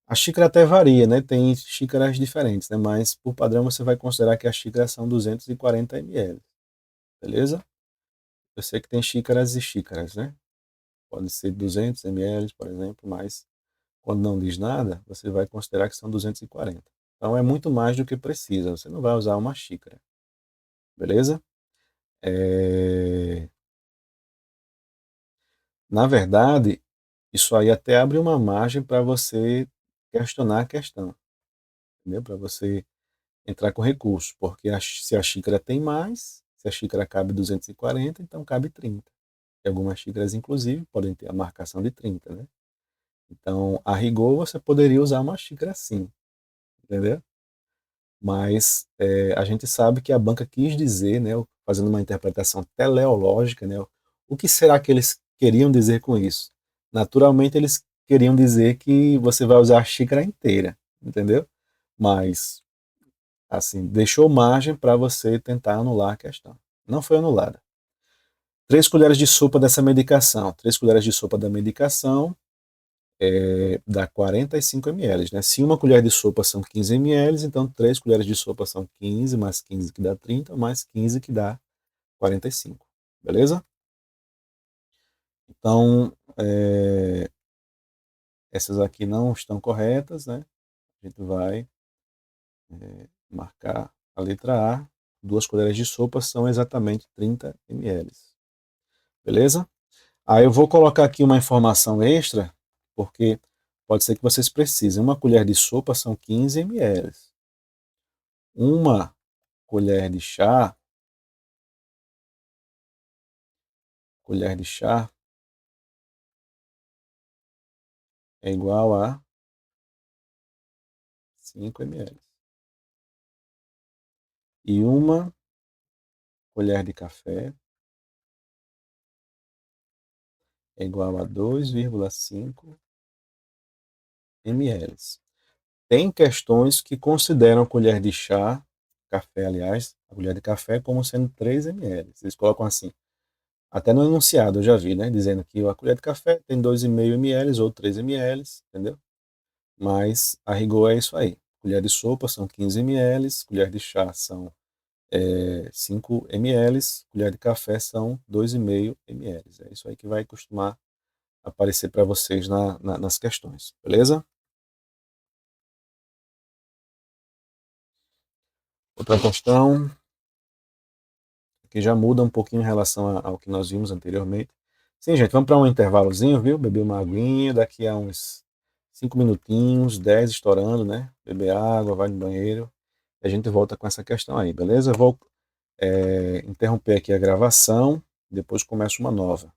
a xícara até varia, né? Tem xícaras diferentes, né? Mas, por padrão, você vai considerar que as xícaras são 240 ml. Beleza? Eu sei que tem xícaras e xícaras, né? Pode ser 200 ml, por exemplo, mas quando não diz nada, você vai considerar que são 240. Então é muito mais do que precisa. Você não vai usar uma xícara. Beleza? Na verdade, isso aí até abre uma margem para você questionar a questão. Entendeu? Para você entrar com recurso. Porque se a xícara tem mais, se a xícara cabe 240, então cabe 30. E algumas xícaras, inclusive, podem ter a marcação de 30, né? Então, a rigor, você poderia usar uma xícara sim, entendeu? Mas a gente sabe que a banca quis dizer, né, fazendo uma interpretação teleológica, né, o que será que eles queriam dizer com isso? Naturalmente, eles queriam dizer que você vai usar a xícara inteira, entendeu? Mas, assim, deixou margem para você tentar anular a questão. Não foi anulada. 3 colheres de sopa dessa medicação. 3 colheres de sopa da medicação dá 45 ml, né? Se uma colher de sopa são 15 ml, então 3 colheres de sopa são 15, mais 15 que dá 30, mais 15 que dá 45. Beleza? Então, essas aqui não estão corretas, né? A gente vai marcar a letra A. 2 colheres de sopa são exatamente 30 ml. Beleza? Aí eu vou colocar aqui uma informação extra, porque pode ser que vocês precisem. Uma colher de sopa são 15 ml. Uma colher de chá é igual a 5 ml. E uma colher de café é igual a 2,5 ml. Tem questões que consideram a colher de chá, café, aliás, a colher de café como sendo 3 ml. Eles colocam assim, até no enunciado eu já vi, né, dizendo que a colher de café tem 2,5 ml ou 3 ml, entendeu? Mas a rigor é isso aí. Colher de sopa são 15 ml, colher de chá são 5 ml, colher de café são 2,5 ml. É isso aí que vai costumar aparecer para vocês nas questões, beleza? Outra questão, que já muda um pouquinho em relação ao que nós vimos anteriormente. Sim, gente, vamos para um intervalozinho, viu? Beber uma aguinha, daqui a uns 5 minutinhos, 10 estourando, né? Beber água, vai no banheiro, e a gente volta com essa questão aí, beleza? Eu vou interromper aqui a gravação, depois começo uma nova.